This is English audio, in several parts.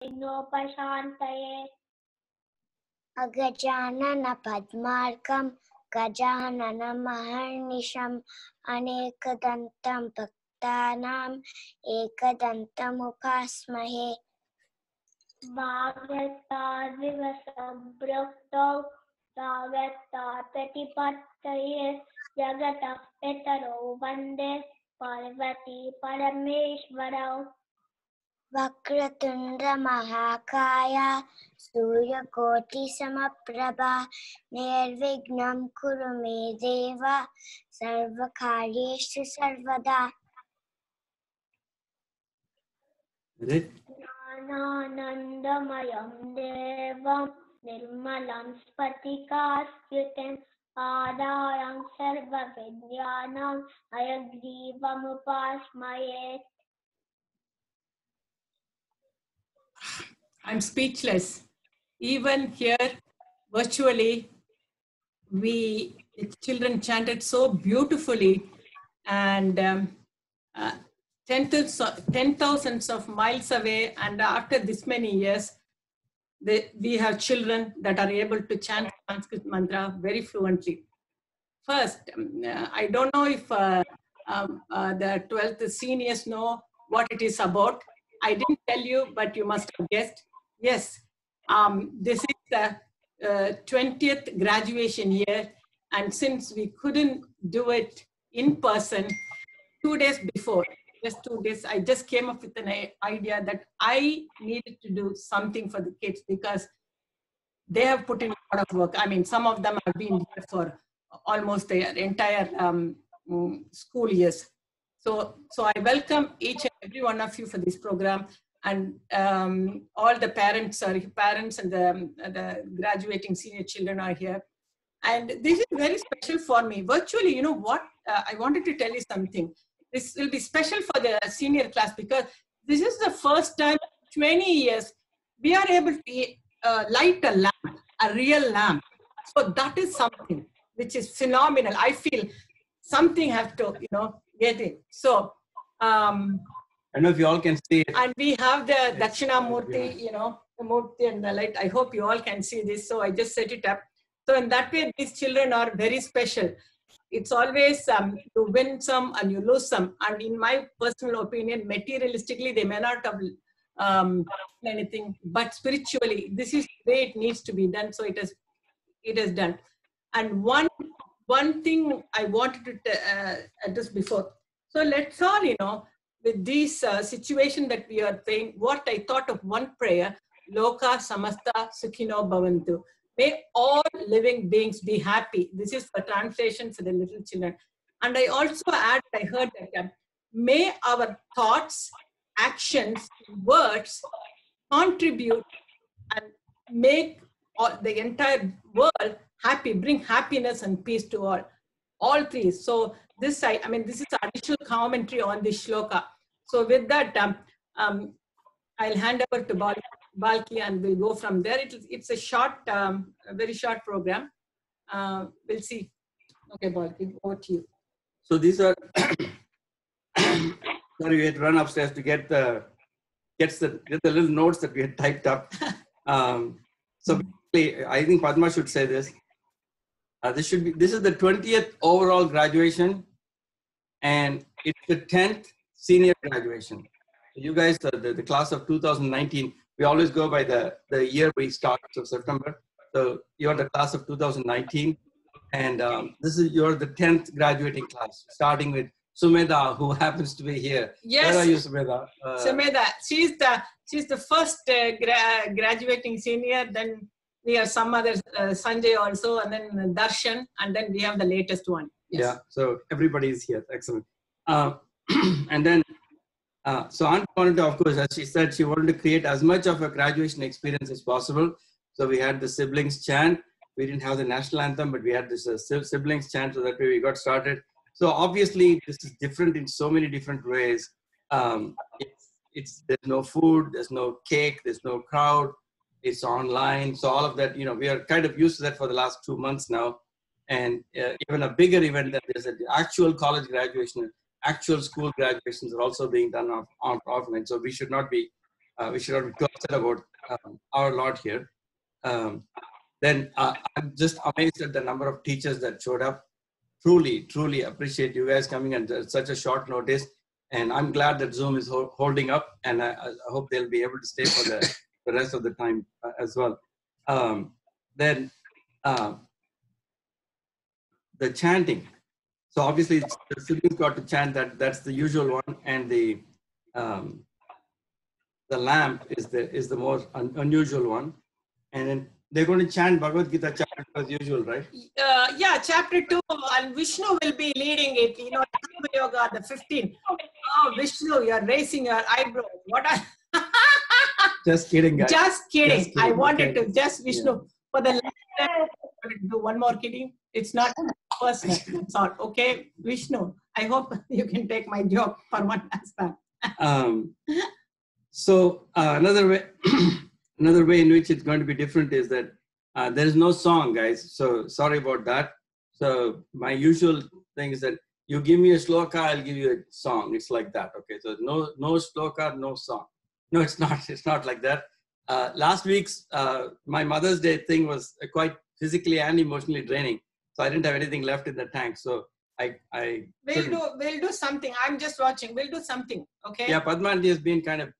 विघ्नोपशान्तये अगजानन पद्मार्कं गजाननमहर्निशम् अनेकदन्तं भक्तानाम् एकदन्तमुपास्महे वागर्तादिवसंप्रोक्तौ वागर्ताप्रतिपत्तये जगतः पितरौ वन्दे पार्वती परमेश्वरौ वक्रतुण्डमहाकाय सूर्यकोटिसमप्रभा निर्विघ्नं कुरु मे देव सर्वकार्येषु सर्वदा ज्ञानानन्दमयं देवं निर्मलं स्फटिकाकृतिम् आधारं सर्वविद्यानां हयग्रीवमुपास्महे I'm speechless. Even here, virtually, the children chanted so beautifully, and thousands of miles away, and after this many years, we have children that are able to chant Sanskrit mantra very fluently. First, I don't know if the 12th seniors know what it is about. I didn't tell you, but you must have guessed. Yes, this is the 20th graduation year, and since we couldn't do it in person, 2 days before, just 2 days, I just came up with an idea that I needed to do something for the kids because they have put in a lot of work. I mean, some of them have been here for almost the entire school years. So I welcome each and every one of you for this program, and all the parents and the graduating senior children are here. And this is very special for me. Virtually, you know what? I wanted to tell you something. This will be special for the senior class because this is the first time in 20 years we are able to light a lamp, a real lamp. So that is something which is phenomenal. I feel something have to, get it. So, I don't know if you all can see it. And we have the Dakshinamurti, the Murti and the light. I hope you all can see this. So I just set it up. So in that way, these children are very special. It's always you win some and you lose some. And in my personal opinion, materialistically, they may not have anything, but spiritually, this is the way it needs to be done. So it is done. And one thing I wanted to address before. So let's all, with this situation that we are praying, what I thought of one prayer, Loka Samasta Sukhino Bhavantu. May all living beings be happy. This is a translation for the little children. And I also I heard that may our thoughts, actions, words contribute and make the entire world happy, bring happiness and peace to all three. So this this is additional commentary on this shloka. So with that, I'll hand over to Balki and we'll go from there. It's a short, very short program. We'll see. Okay, Balki, over to you. So these are, sorry, we had to run upstairs to get the little notes that we had typed up. So basically, I think Padma should say this. This is the 20th overall graduation, and it's the 10th senior graduation. You guys, the class of 2019, we always go by the year we start, so September. So you're the class of 2019, and you're the 10th graduating class, starting with Sumedha, who happens to be here. Yes. Where are you, Sumedha? Sumedha, she's the first graduating senior. Then we have some other Sanjay also, and then Darshan, and then we have the latest one. Yes. Yeah. So everybody is here. Excellent. And then, so Aunt wanted to, of course, as she said, she wanted to create as much of a graduation experience as possible. So we had the siblings chant. We didn't have the national anthem, but we had this siblings chant, so that way we got started. So obviously, this is different in so many different ways. There's no food, there's no cake, there's no crowd. It's online. So all of that, we are kind of used to that for the last 2 months now. And even a bigger event that there's an actual college graduation, actual school graduations are also being done offline. So we should not be we should not be too upset about our Lord here. Then I'm just amazed at the number of teachers that showed up. Truly appreciate you guys coming at such a short notice. And I'm glad that Zoom is holding up, and I hope they'll be able to stay for the rest of the time as well. Then the chanting. So obviously the siblings got to chant that's the usual one, and the lamp is the most unusual one. And then they're going to chant Bhagavad Gita chapter as usual, right? Yeah, chapter 2, and Vishnu will be leading it. You know, Yoga, the 15th. Oh, Vishnu, you're raising your eyebrows. What are Just kidding, guys. Just kidding. I wanted Okay. to just Vishnu for the last time. I wanted to do one more kidding. It's not personal. It's all okay. Vishnu, I hope you can take my joke for one last time. So another way in which it's going to be different is that there is no song, guys. So sorry about that. So my usual thing is that you give me a shloka, I'll give you a song. It's like that. Okay. So no shloka, no song. No, it's not. It's not like that. Last week's my Mother's Day thing was quite physically and emotionally draining. So I didn't have anything left in the tank. So we'll do something. I'm just watching. We'll do something. Okay. Yeah, Padma Aunty has been kind of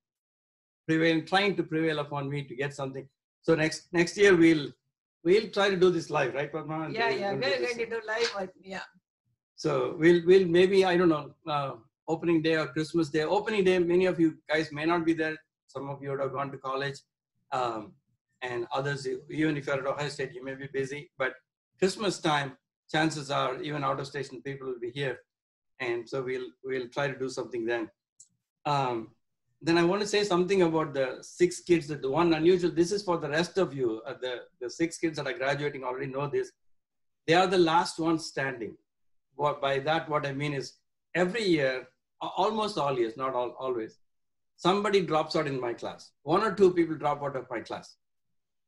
trying to prevail upon me to get something. So next year we'll try to do this live, right, Padma? Yeah, we're going to do live. Yeah. So we'll maybe, I don't know, opening day or Christmas day. Opening day, many of you guys may not be there. Some of you would have gone to college, and others, even if you're at Ohio State, you may be busy. But Christmas time, chances are even out of station people will be here, and so we'll try to do something then. Then I want to say something about the 6 kids. The one unusual. This is for the rest of you. The 6 kids that are graduating already know this. They are the last ones standing. By that, what I mean is every year, almost all years, not always, somebody drops out in my class. 1 or 2 people drop out of my class.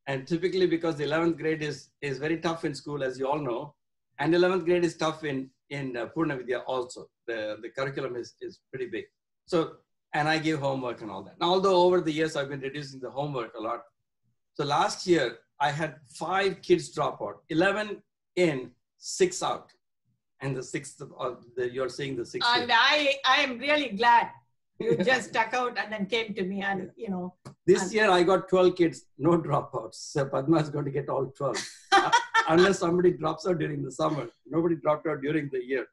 And typically because the 11th grade is very tough in school, as you all know, and 11th grade is tough in Purna Vidya also. The curriculum is pretty big. So, and I give homework and all that. Now, although over the years I've been reducing the homework a lot. So last year I had 5 kids drop out, 11 in, 6 out. And the 6th, you're seeing the 6th. And I am really glad you just stuck out and then came to me, and you know. This year I got 12 kids, no dropouts. So Padma is going to get all 12. Unless somebody drops out during the summer. Nobody dropped out during the year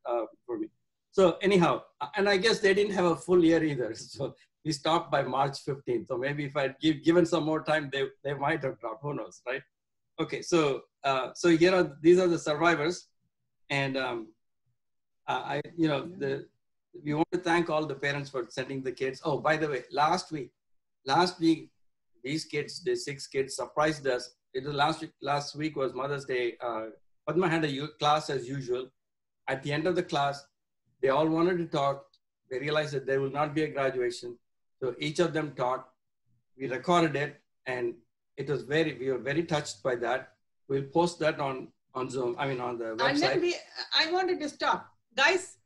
for me. So anyhow, and I guess they didn't have a full year either. So we stopped by March 15th. So maybe if I'd given some more time, they might have dropped. Who knows, right? Okay, so these are the survivors, and we want to thank all the parents for sending the kids. Oh, by the way, last week, these kids, the 6 kids, surprised us. It was last week was Mother's Day. Padma had a class as usual. At the end of the class, they all wanted to talk. They realized that there will not be a graduation. So each of them talked. We recorded it, and we were very touched by that. We'll post that on Zoom, on the website. And then I wanted to stop. Guys,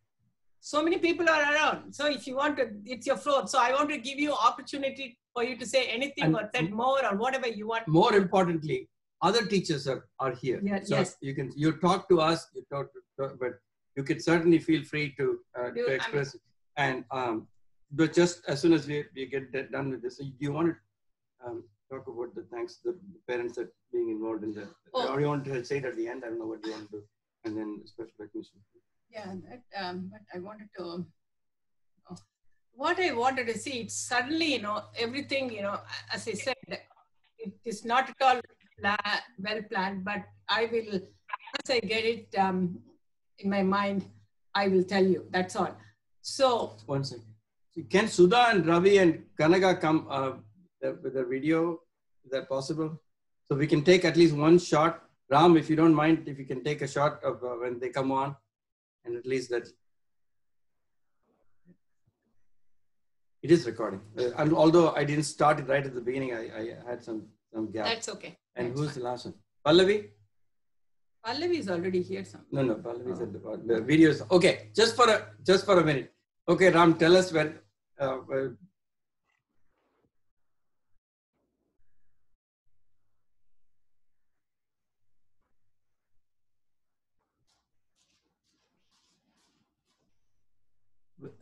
so many people are around. So if you want to, it's your floor. So I want to give you opportunity for you to say anything or said more or whatever you want. More importantly, other teachers are here. Yeah, so yes. You talk to us, but you can certainly feel free to express. But just as soon as we get done with this, do you want to talk about the thanks to the parents that being involved in that? Or you want to say it at the end? I don't know what you want to do. And then special recognition. Yeah, but I wanted to, what I wanted to see, it's suddenly, everything, as I said, it is not at all well planned, but I will, once I get it in my mind, I will tell you, that's all. So. One second. Can Sudha and Ravi and Kanaga come with a video? Is that possible? So we can take at least one shot. Ram, if you don't mind, if you can take a shot of when they come on. And at least that it is recording. And although I didn't start it right at the beginning, I had some gap. That's okay. And that's who's fine. the last one? Pallavi? Pallavi is already here. No, Pallavi is at the video is okay. Just for a minute. Okay, Ram, tell us when.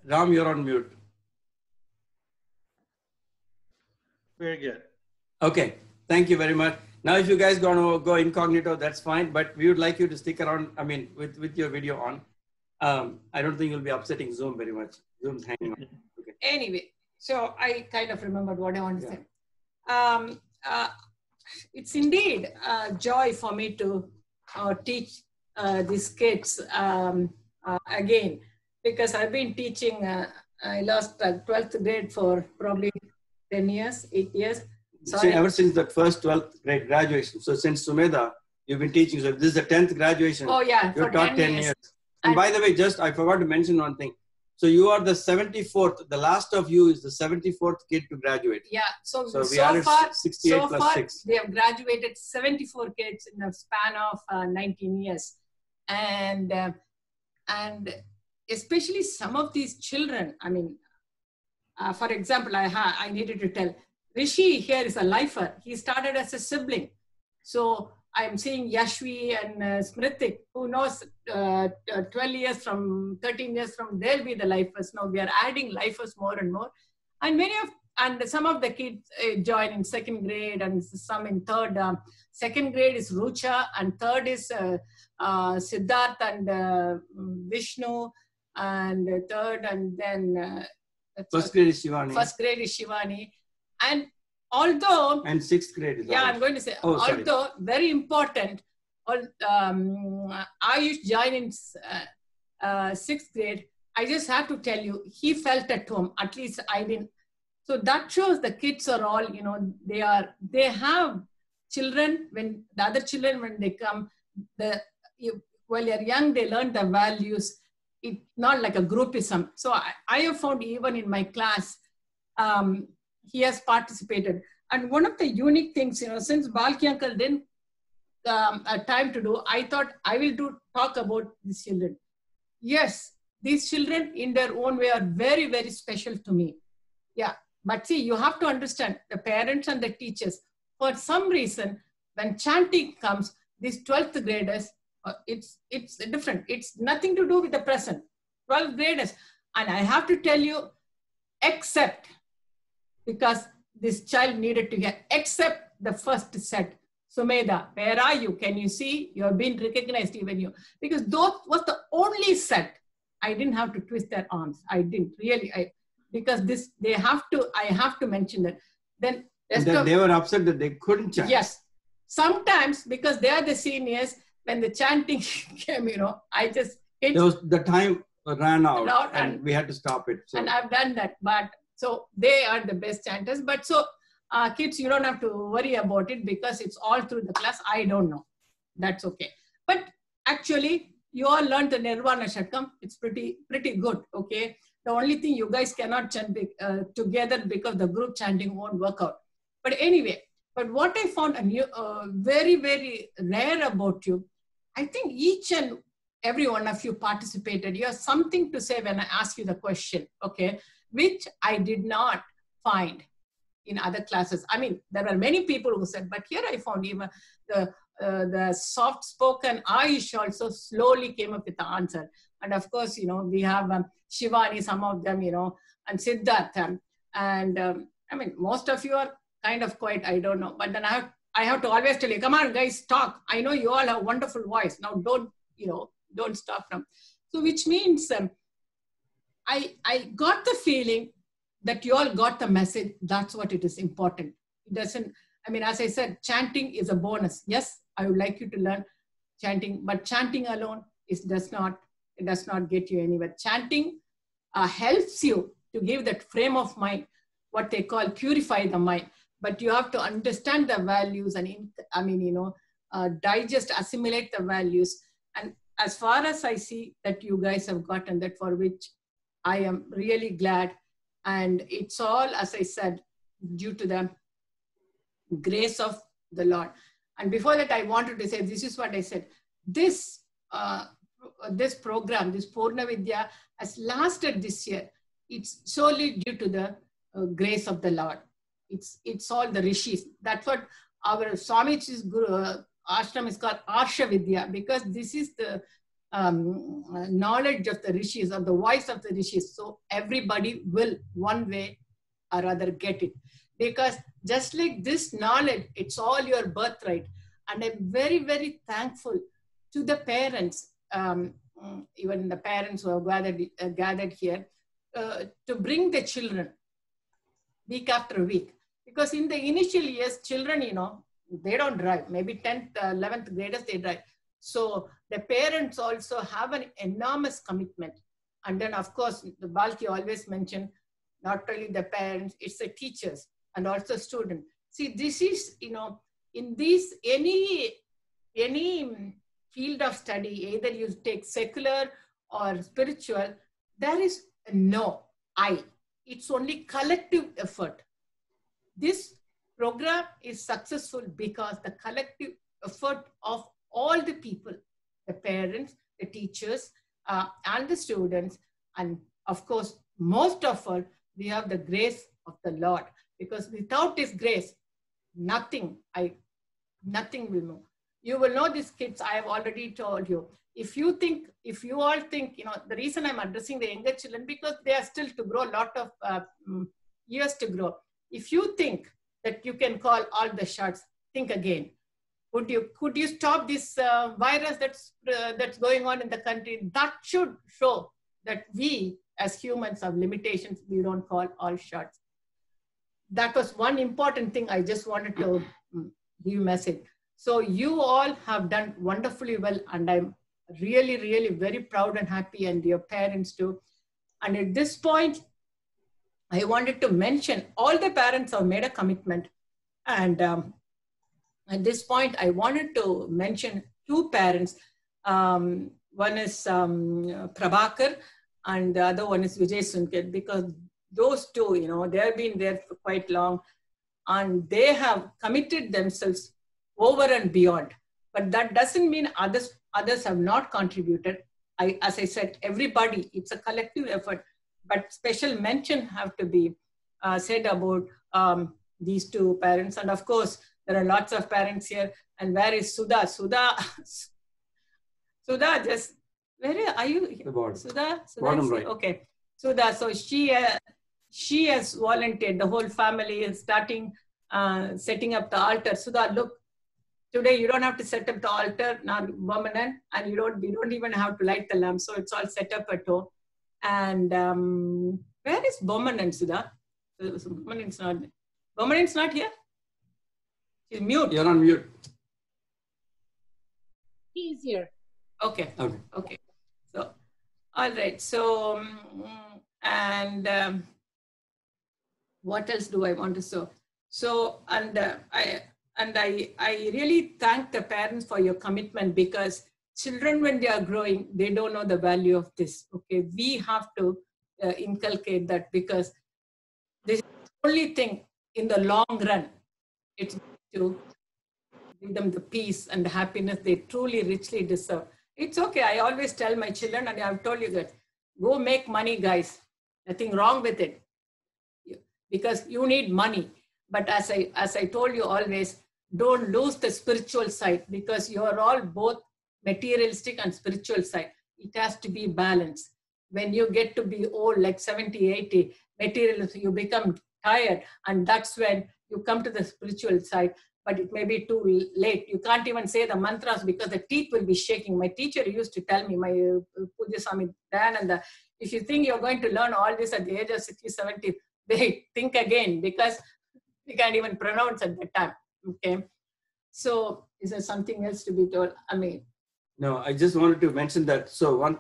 Ram, you're on mute. Very good. Okay, thank you very much. Now, if you guys going to go incognito, that's fine. But we would like you to stick around. I mean, with your video on. I don't think you'll be upsetting Zoom very much. Zoom's hanging on. Okay. Anyway, so I kind of remembered what I wanted to say. It's indeed a joy for me to teach these kids again, because I've been teaching, I lost 12th grade for probably 10 years, 8 years. So ever since that first 12th grade graduation. So since Sumedha, you've been teaching. So this is the 10th graduation. Oh yeah, you've taught 10 years. And And by the way, just I forgot to mention one thing. So you are the 74th. The last of you is the 74th kid to graduate. yeah, so we added far, 68 so plus far 6. they have graduated 74 kids in the span of 19 years. And especially some of these children, I mean, for example, I needed to tell, Rishi here is a lifer. He started as a sibling. So I'm seeing Yashvi and Smritik, who knows 12 years from, 13 years from, they'll be the lifers. Now we are adding lifers more and more. And some of the kids join in 2nd grade and some in 3rd. 2nd grade is Rucha and 3rd is Siddharth and Vishnu, and 3rd, and then First grade is Shivani. 1st grade is Shivani. And although, And 6th grade is yeah, Ayush. I'm going to say, Oh, sorry. although very important, Ayush joined in 6th grade, I just have to tell you, he felt at home, at least I didn't. So that shows the kids are all, you know, they have children, when the other children, when they come, while they're young, they learn the values. It's not like a groupism. So I have found even in my class, he has participated. And one of the unique things, you know, since Balki uncle didn't time to do, I thought I will talk about these children. Yes, these children in their own way are very, very special to me. Yeah, but see, you have to understand the parents and the teachers. For some reason, when chanting comes, these 12th graders, it's different. It's nothing to do with the present. 12th graders. And I have to tell you, except, because this child needed to get, except the first set. Sumedha, where are you? Can you see? You have been recognized, even you. Because that was the only set. I didn't have to twist their arms. I didn't really. Because this, I have to mention that. Then they were upset that they couldn't chant. Yes. Sometimes, because they are the seniors, when the chanting came, you know, the time ran out and we had to stop it. So. And I've done that. But so they are the best chanters. But so kids, you don't have to worry about it because it's all through the class. I don't know. That's okay. But actually, you all learned the Nirvana Shatkam. It's pretty good. Okay. The only thing, you guys cannot chant together because the group chanting won't work out. But anyway, but what I found very, very rare about you, I think each and every one of you participated. You have something to say when I ask you the question, okay, which I did not find in other classes. I mean, there were many people who said, but here I found even the soft-spoken Ayush also slowly came up with the answer. And of course, you know, we have Shivani, some of them, you know, and Siddharth. And I mean, most of you are kind of quiet, I don't know. But then I have to always tell you, come on, guys, talk. I know you all have a wonderful voice. Now don't stop them. So which means I got the feeling that you all got the message. That's what it is important. It doesn't, I mean, as I said, chanting is a bonus. Yes, I would like you to learn chanting, but chanting alone does not get you anywhere. Chanting helps you to give that frame of mind, what they call purify the mind. But you have to understand the values and, digest, assimilate the values. And as far as I see that you guys have gotten that, for which I am really glad. And it's all, as I said, due to the grace of the Lord. And before that, I wanted to say, this is what I said. This program, this Purna Vidya, has lasted this year. It's solely due to the grace of the Lord. It's all the rishis. That's what our Swamiji's ashram is called, Arsha Vidya, because this is the knowledge of the rishis or the voice of the rishis. So everybody will one way or other get it. Because just like this knowledge, it's all your birthright. And I'm very, very thankful to the parents, even the parents who have gathered here, to bring the children week after week. Because in the initial years, children, they don't drive. Maybe 10th, 11th graders, they drive. So the parents also have an enormous commitment. And then, of course, the Balki always mentioned, not only the parents, it's the teachers and also students. See, this is, in this, any field of study, either you take secular or spiritual, there is no I. It's only collective effort. This program is successful because the collective effort of all the people, the parents, the teachers, and the students, and of course, most of all, we have the grace of the Lord. Because without His grace, nothing will move. You will know these kids, I have already told you. If you all think, the reason I'm addressing the younger children, because they are still to grow, a lot of years to grow. If you think that you can call all the shots, think again. Could you stop this virus that's going on in the country? That should show that we as humans have limitations. We don't call all shots. That was one important thing I just wanted to give a message. So you all have done wonderfully well, and I'm really, really very proud and happy, and your parents too. And at this point, I wanted to mention all the parents have made a commitment. And at this point, I wanted to mention two parents. One is Prabhakar, and the other one is Vijay Sunket, because those two, they have been there for quite long, and they have committed themselves over and beyond. But that doesn't mean others have not contributed. As I said, everybody, it's a collective effort. But special mention have to be said about these two parents. And of course, there are lots of parents here. And where is Sudha? Sudha, just, where are you? The bottom. Sudha? Bottom right. Okay. Sudha, so she has volunteered. The whole family is starting setting up the altar. Sudha, look, today you don't have to set up the altar, now Bomanan, and you don't even have to light the lamp. So it's all set up at home. And where is Bomanan, Sudha? Bomanan's not here? She's mute. You're on mute. He's here. Okay. So, all right. So, and what else do I want to say? So, I really thank the parents for your commitment, because children, when they are growing, they don't know the value of this. Okay, we have to inculcate that, because this is the only thing in the long run. It's to give them the peace and the happiness they truly, richly deserve. It's okay. I always tell my children, and I've told you that, go make money, guys. Nothing wrong with it, because you need money. But as I told you always, don't lose the spiritual side, because you're all both materialistic and spiritual side. It has to be balanced. When you get to be old, like 70, 80, materialistic, you become tired, and that's when you come to the spiritual side. But it may be too late. You can't even say the mantras because the teeth will be shaking. My teacher used to tell me, my Puja Swami Dayananda, if you think you're going to learn all this at the age of 60, 70, wait, think again, because you can't even pronounce at that time. Okay. So is there something else to be told? No, I just wanted to mention that. So one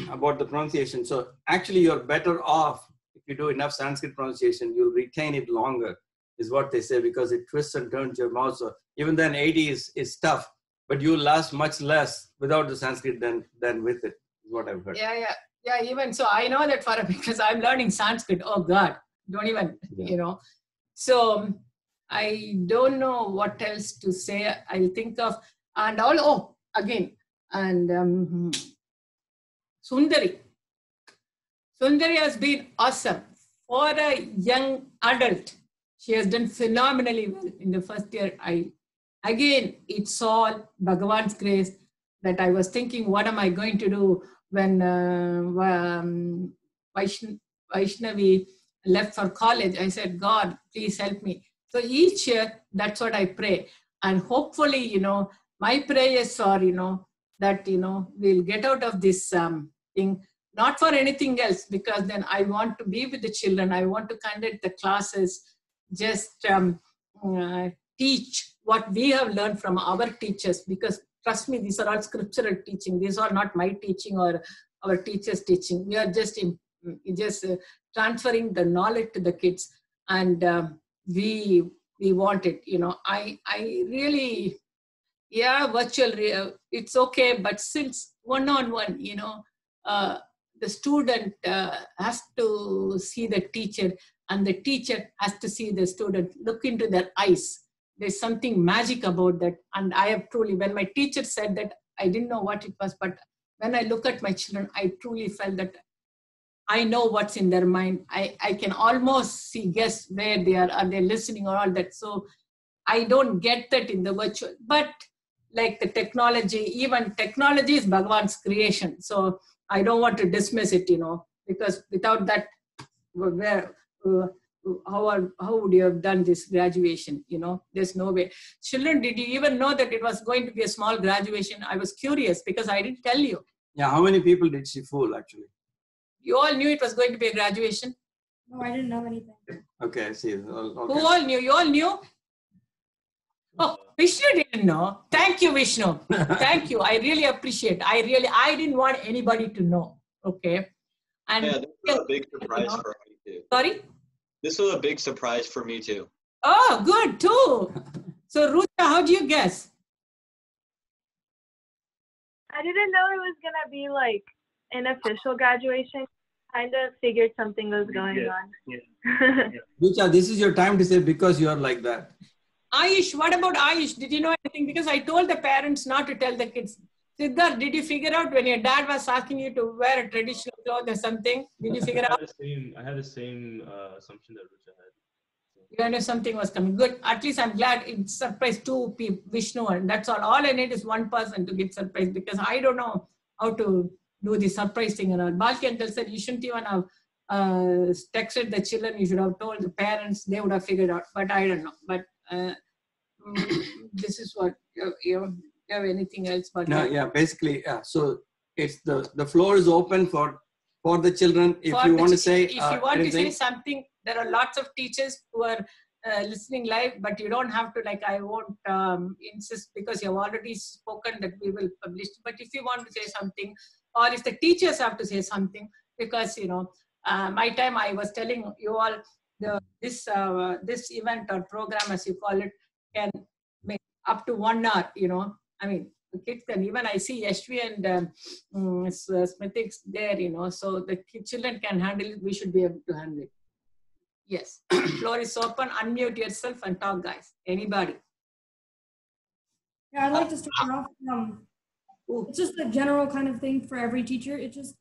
about the pronunciation. So actually you're better off if you do enough Sanskrit pronunciation, you'll retain it longer, is what they say, because it twists and turns your mouth. So even then 80 is tough, but you'll last much less without the Sanskrit than with it, is what I've heard. Yeah, even so I know that because I'm learning Sanskrit. Oh God, don't even, So I don't know what else to say. I'll think of, and again, and Sundari. Sundari has been awesome. For a young adult, she has done phenomenally well in the first year. Again, it's all Bhagavan's grace. that I was thinking, what am I going to do when Vaishnavi left for college? I said, God, please help me. So each year, that's what I pray. And hopefully, my prayers are, that, we'll get out of this thing, not for anything else, because then I want to be with the children. I want to conduct the classes, just teach what we have learned from our teachers, because trust me, these are all scriptural teaching. These are not my teaching or our teachers' teaching. We are just transferring the knowledge to the kids, and we want it. I really, virtual, it's okay, but since one-on-one, the student has to see the teacher, and the teacher has to see the student, look into their eyes. There's something magic about that. And I have truly, when my teacher said that, I didn't know what it was, but when I look at my children, I truly felt that I know what's in their mind. I can almost guess where they are they listening or all that. So I don't get that in the virtual, but like the technology, even technology is Bhagavan's creation. So I don't want to dismiss it, because without that, how would you have done this graduation? There's no way. Children, did you even know that it was going to be a small graduation? I was curious because I didn't tell you. Yeah, how many people did she fool actually? You all knew it was going to be a graduation? No, I didn't know anything. Okay, I see. Okay. Who all knew? You all knew? Oh, Vishnu didn't know. Thank you, Vishnu. Thank you. I really appreciate. I didn't want anybody to know. Okay. And yeah, this was a big surprise for me too. Sorry? This was a big surprise for me too. Oh, good too. So, Rucha, how do you guess? I didn't know it was gonna be like an official graduation. Kind of figured something was going on. Yeah. Rucha, this is your time to say because you are like that. Ayush, what about Ayush? Did you know anything? Because I told the parents not to tell the kids. Siddharth, did you figure out when your dad was asking you to wear a traditional cloth or something? Did you figure out? I had the same assumption that Rucha had. You knew something was coming. Good. At least I'm glad it surprised two people, Vishnu, and that's all. All I need is one person to get surprised, because I don't know how to do the surprise thing and all. Balki uncle said you shouldn't even have texted the children. You should have told the parents. They would have figured out. But I don't know. But this is what you have anything else? But no, yeah, basically, yeah. So it's the floor is open for the children. If you want to say, if you want anything. to say something, there are lots of teachers who are listening live, but you don't have to. Like, I won't insist because you have already spoken that we will publish. But if you want to say something, or if the teachers have to say something, because my time I was telling you all this event or program, as you call it, can make up to 1 hour. I mean, the kids can, even I see Yashvi and Smithix there, so the children can handle it. We should be able to handle it. Yes. Floor is open. Unmute yourself and talk, guys. Anybody? Yeah, I'd like to start off. It's just a general kind of thing for every teacher. It's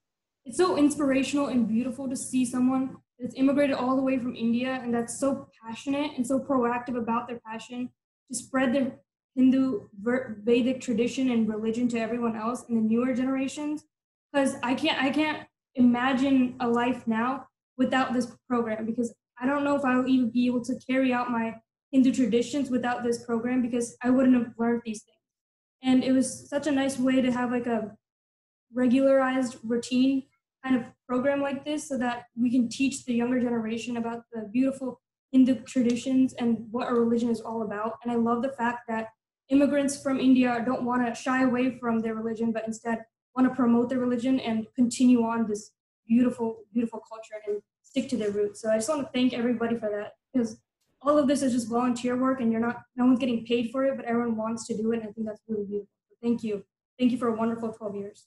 so inspirational and beautiful to see someone that's immigrated all the way from India and that's so passionate and so proactive about their passion to spread their Hindu Vedic tradition and religion to everyone else in the newer generations. Because I can't imagine a life now without this program, because I don't know if I will even be able to carry out my Hindu traditions without this program, because I wouldn't have learned these things. And it was such a nice way to have like a regularized routine kind of program like this, so that we can teach the younger generation about the beautiful Hindu traditions and what our religion is all about. And I love the fact that immigrants from India don't want to shy away from their religion, but instead want to promote their religion and continue on this beautiful, beautiful culture and stick to their roots. So I just want to thank everybody for that, because all of this is just volunteer work and no one's getting paid for it, but everyone wants to do it. And I think that's really beautiful. So thank you. Thank you for a wonderful 12 years.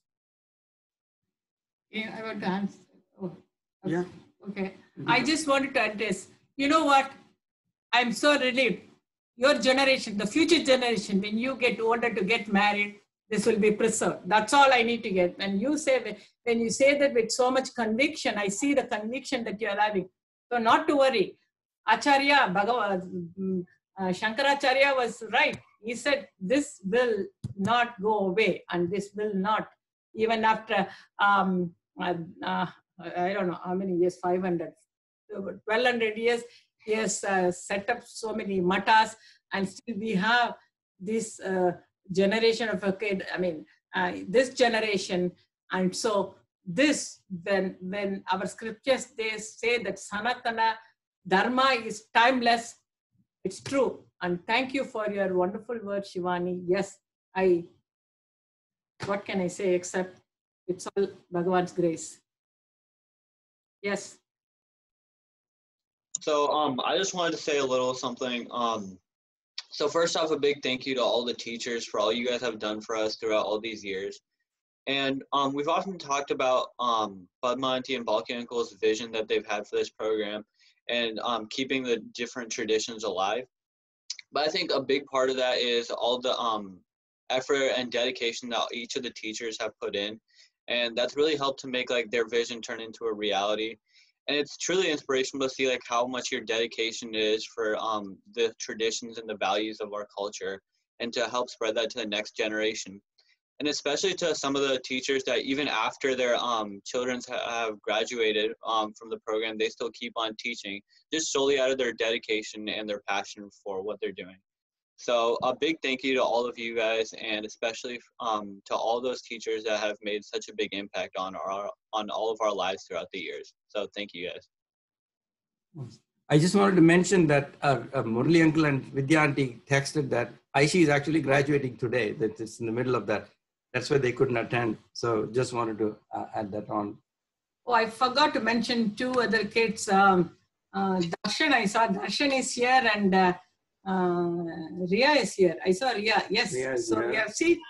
Yeah, I want to answer. Oh, okay. Yeah. Okay. I just wanted to address, you know what? I'm so relieved. Your generation, the future generation, when you get older to get married, this will be preserved. That's all I need to get. And when you say that with so much conviction, I see the conviction that you're having. So not to worry. Acharya, Shankaracharya was right. He said this will not go away, and this will not, even after, I don't know how many years, 500, 1200 years, he has set up so many matas, and still we have this generation of a kid, this generation. And so this, when our scriptures, they say that Sanatana Dharma is timeless, it's true. And thank you for your wonderful words, Shivani. Yes, what can I say except it's all Bhagavan's grace. Yes. So I just wanted to say a little something. So first off, a big thank you to all the teachers for all you guys have done for us throughout all these years. And we've often talked about Padma Aunty and Balki Uncle's vision that they've had for this program, and keeping the different traditions alive. But I think a big part of that is all the effort and dedication that each of the teachers have put in. And that's really helped to make like their vision turn into a reality. And it's truly inspirational to see like how much your dedication is for the traditions and the values of our culture, and to help spread that to the next generation. And especially to some of the teachers that even after their children have graduated from the program, they still keep on teaching, just solely out of their dedication and their passion for what they're doing. So a big thank you to all of you guys, and especially to all those teachers that have made such a big impact on all of our lives throughout the years. So thank you guys. I just wanted to mention that Murli Uncle and Vidya Aunty texted that Aishi is actually graduating today. That it's in the middle of that. That's why they couldn't attend. So just wanted to add that on. Oh, I forgot to mention two other kids. Darshan, I saw Darshan is here, and Ria is here. I saw Ria. Yes. Ria is so here. we have seen.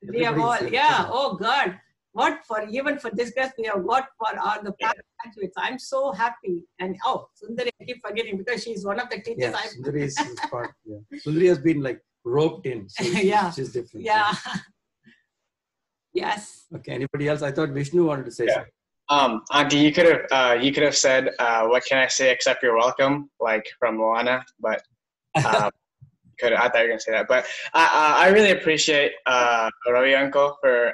We have all. Everybody's Yeah. here. Oh God. What for? Even for this class, we have got for all the past graduates. I'm so happy. And Sundari, I keep forgetting because she's one of the teachers. Yeah, Sundari is part. Yeah. Sundari has been like roped in. So she's different. Yeah. Yes. Okay. Anybody else? I thought Vishnu wanted to say something. Auntie, you could have said, "What can I say except you're welcome," like from Moana, but I thought you were gonna say that. But I really appreciate Ravi Uncle for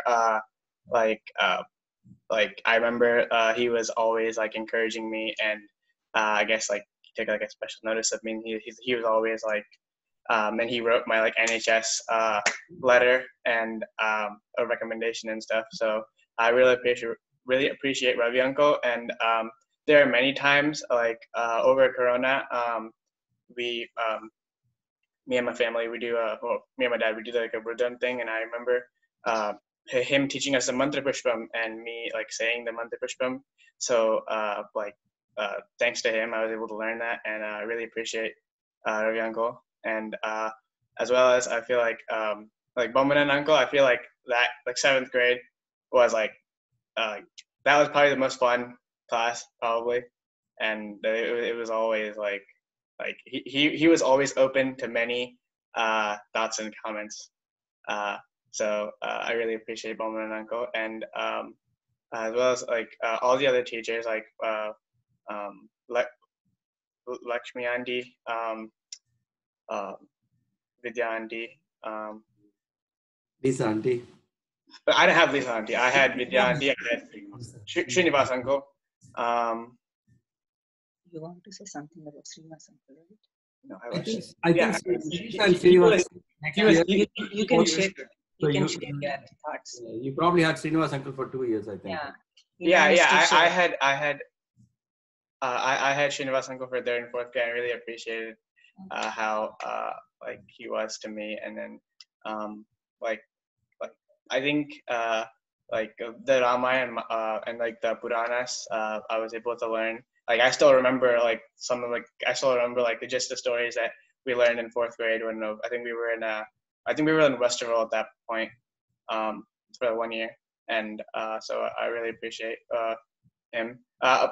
like I remember he was always like encouraging me, and I guess like he took like a special notice of me. He was always like. And he wrote my like NHS letter and a recommendation and stuff. So I really appreciate Ravi Uncle. And there are many times like over Corona, me and my family, me and my dad, we do like a Rudam thing. And I remember him teaching us the Mantra Pushpam and me like saying the Mantra Pushpam. So thanks to him, I was able to learn that, and I really appreciate Ravi Uncle. And as well as I feel like Bowman and Uncle, I feel like that like 7th grade was like that was probably the most fun class probably, and it was always like he was always open to many thoughts and comments. So I really appreciate Bowman and Uncle, and as well as like all the other teachers like Lakshmi Aunty. Vidya Aunty. Lisa Aunty. But I didn't have Lisa Aunty. I had Vidya Aunty. I had Srinivas Uncle. You want to say something about Srinivas Uncle, right? No, I think you can share. You can share your thoughts. You probably had Srinivas Uncle for 2 years, I think. Yeah. I had Srinivas Uncle for 3rd and 4th grade. I really appreciated how like he was to me, and then like I think like the Ramayana and like the Puranas I was able to learn. Like I still remember like just the stories that we learned in 4th grade when I think we were in Westerville at that point for 1 year, and so I really appreciate him.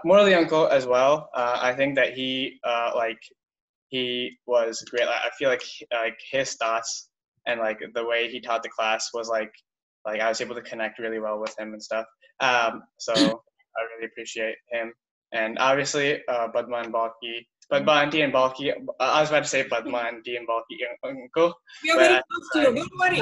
Morley Uncle as well. I think that he was great. I feel like his thoughts and like the way he taught the class was like I was able to connect really well with him and stuff. So I really appreciate him. And obviously Padma and Balki, Padma auntie and Balki. I was about to say Padma auntie and Balki uncle. We are very close to you. Don't worry.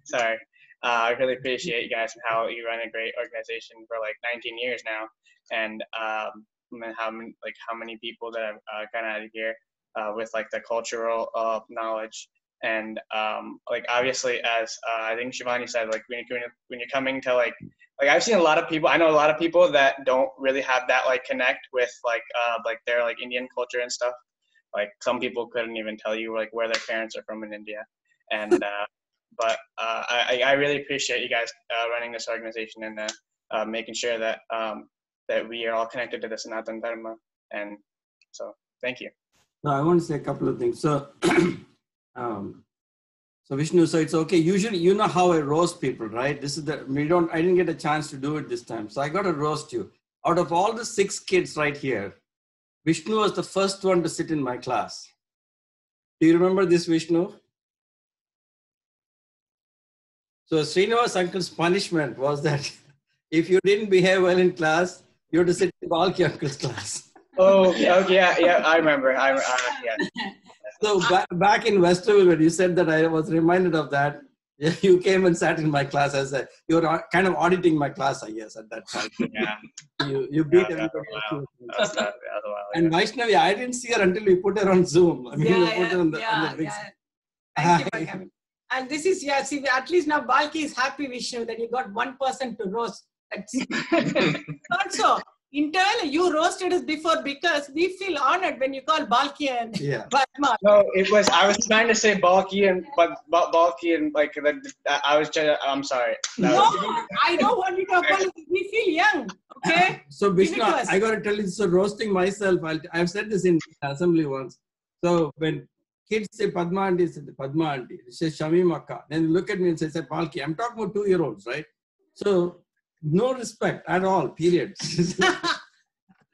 Sorry. I really appreciate you guys and how you run a great organization for like 19 years now, and how many people that have gone out of here with like the cultural knowledge, and like obviously as I think Shivani said, like when you're coming to like I've seen a lot of people. I know a lot of people that don't really have that like connect with like their like Indian culture and stuff. Like some people couldn't even tell you like where their parents are from in India, and but I really appreciate you guys running this organization and making sure that that we are all connected to the Sanatan Dharma. And so, thank you. No, I want to say a couple of things. So, so Vishnu, so it's okay. Usually, you know how I roast people, right? This is I didn't get a chance to do it this time. So I got to roast you. Out of all the 6 kids right here, Vishnu was the first one to sit in my class. Do you remember this, Vishnu? So Srinivas uncle's punishment was that if you didn't behave well in class, you had to sit in Balki uncle's class. Oh, yeah, I remember. Yeah. So back in Westerville, when you said that, I was reminded of that. You came and sat in my class as you were kind of auditing my class, I guess, at that time. Yeah. You beat everybody else. That was a while, And Vaishnavi, I didn't see her until we put her on Zoom. I mean, we put her on the big screen. Thank you for coming. And this is, see, at least now Balki is happy, Vishnu, that you got one person to roast. That's also, internally, you roasted us before because we feel honored when you call Balki and Padma. No, I was trying to say Balki and like, I'm sorry. I don't want you to apologize. We feel young, okay? So Vishnu, I got to tell you, so roasting myself, I've said this in assembly once. So when kids say Padma auntie, say Padma auntie, say Shamim akka, then you look at me and say Balki. I'm talking about 2-year-olds, right? So no respect at all, period.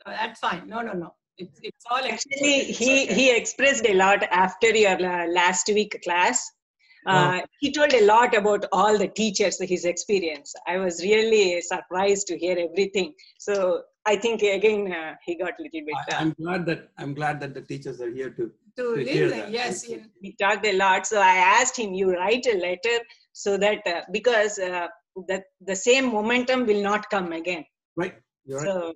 That's fine. No. It's all actually he expressed a lot after your last week class. He told a lot about all the teachers, his experience. I was really surprised to hear everything. So I think again he got a little bit. I'm glad that the teachers are here to hear that. Yes, we talked a lot. So I asked him, you write a letter so that because the same momentum will not come again. Right. You're right. So.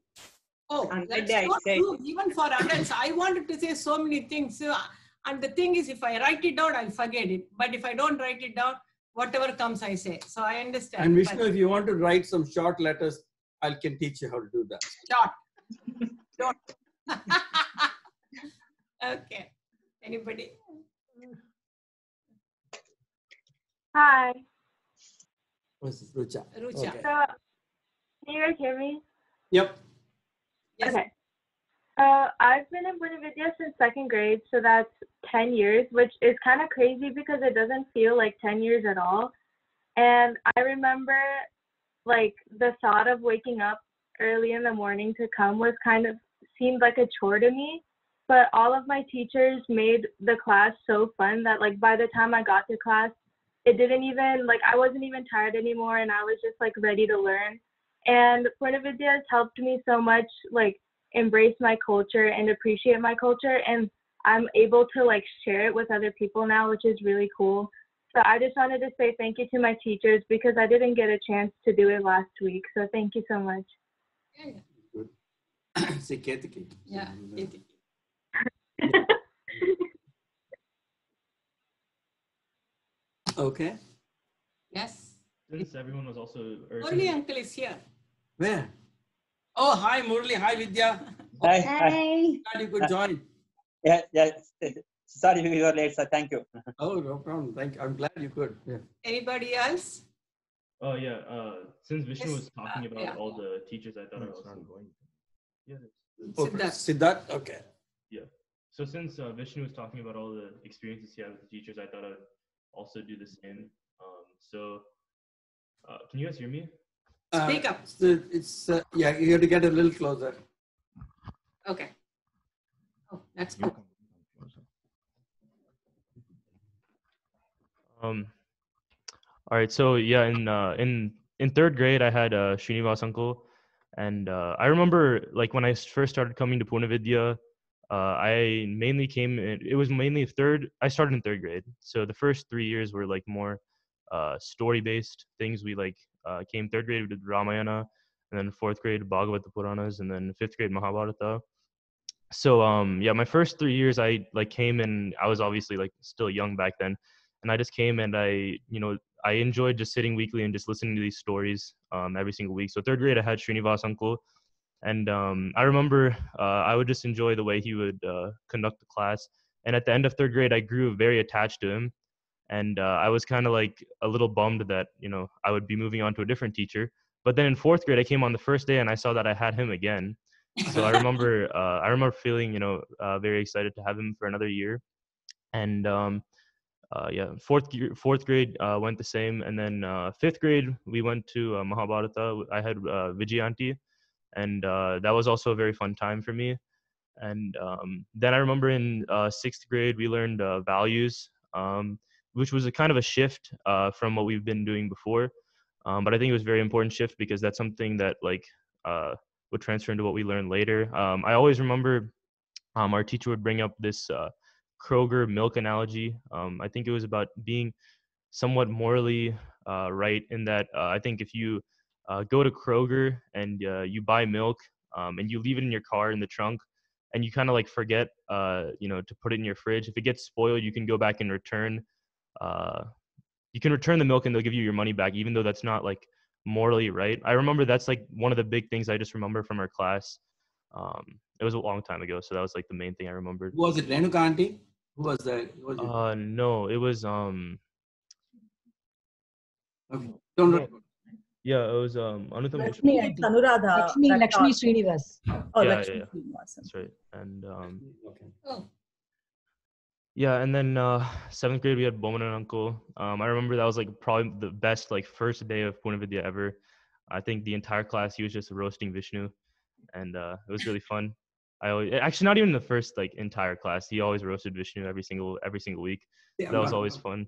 That's so true. Even for adults, I wanted to say so many things. And the thing is, if I write it down, I'll forget it. But if I don't write it down, whatever comes, I say. So I understand. And Vishnu, if you want to write some short letters, I can teach you how to do that. Short. Okay. Anybody? Hi. What's this? Rucha. Okay. So, can you guys hear me? Yep. Yes. Okay. I've been in Purna Vidya since 2nd grade, so that's 10 years, which is kind of crazy because it doesn't feel like 10 years at all. And I remember, like, the thought of waking up early in the morning to come seemed like a chore to me. But all of my teachers made the class so fun that, like, by the time I got to class, it didn't even, like, I wasn't even tired anymore, and I was just, like, ready to learn. And Purna Vidya has helped me so much, like, embrace my culture and appreciate my culture. And I'm able to, like, share it with other people now, which is really cool. So I just wanted to say thank you to my teachers because I didn't get a chance to do it last week. So thank you so much. Say Ketiki. Yeah, Ketiki. Okay. Yes. Since everyone was also Murli uncle is here. Where? Oh, hi Murli. Hi Vidya. Hi. Glad you could join. Yeah. Sorry we were late, sir. Thank you. Oh, no problem. Thank you. I'm glad you could. Yeah. Anybody else? Oh yeah. Since Vishnu was talking about all the teachers, I thought I was going. Yeah. Siddharth. Okay. Yeah. So since Vishnu was talking about all the experiences he had with the teachers, I thought I'd also do the same. Can you guys hear me? Speak up. It's yeah. You have to get a little closer. Okay. Oh, that's cool. All right. So yeah, in 3rd grade, I had Srinivas uncle. And I remember like when I first started coming to Purna Vidya, I mainly came in, it was mainly I started in 3rd grade. So the first 3 years were like more story based things. We like came 3rd grade, we did Ramayana, and then 4th grade Bhagavata Puranas, and then 5th grade Mahabharata. So yeah, my first 3 years I like came in, I was obviously like still young back then, and I just came and I enjoyed just sitting weekly and just listening to these stories every single week. So 3rd grade I had Srinivas uncle, and I remember I would just enjoy the way he would conduct the class. And at the end of 3rd grade I grew very attached to him, and I was kind of like a little bummed that I would be moving on to a different teacher. But then in 4th grade I came on the first day and I saw that I had him again. So I remember feeling very excited to have him for another year. And yeah, fourth grade went the same, and then 5th grade we went to Mahabharata. I had Vijayanti, and that was also a very fun time for me. And then I remember in 6th grade we learned values, which was a kind of a shift from what we've been doing before. But I think it was a very important shift because that's something that like would transfer into what we learned later. I always remember our teacher would bring up this Kroger milk analogy. I think it was about being somewhat morally right in that I think if you go to Kroger and you buy milk and you leave it in your car in the trunk, and you kind of like forget to put it in your fridge, if it gets spoiled, you can go back and return the milk and they'll give you your money back, even though that's not like morally right. I remember that's like one of the big things I just remember from our class. It was a long time ago, so that was like the main thing I remembered. Was it Renuka auntie? Who was that? No, it was Okay. Yeah, it was Anutam Lakshmi Vishnu. Anuradha. Lakshmi Srinivas. Oh, Yeah, Lakshmi yeah. Srinivas. That's right. And okay. yeah, and then 7th grade we had Bowman and Uncle. I remember that was like probably the best like first day of Purna Vidya ever. I think the entire class he was just roasting Vishnu, and it was really fun. I always, actually not even the first like entire class. He always roasted Vishnu every single week. Yeah, that was always fun.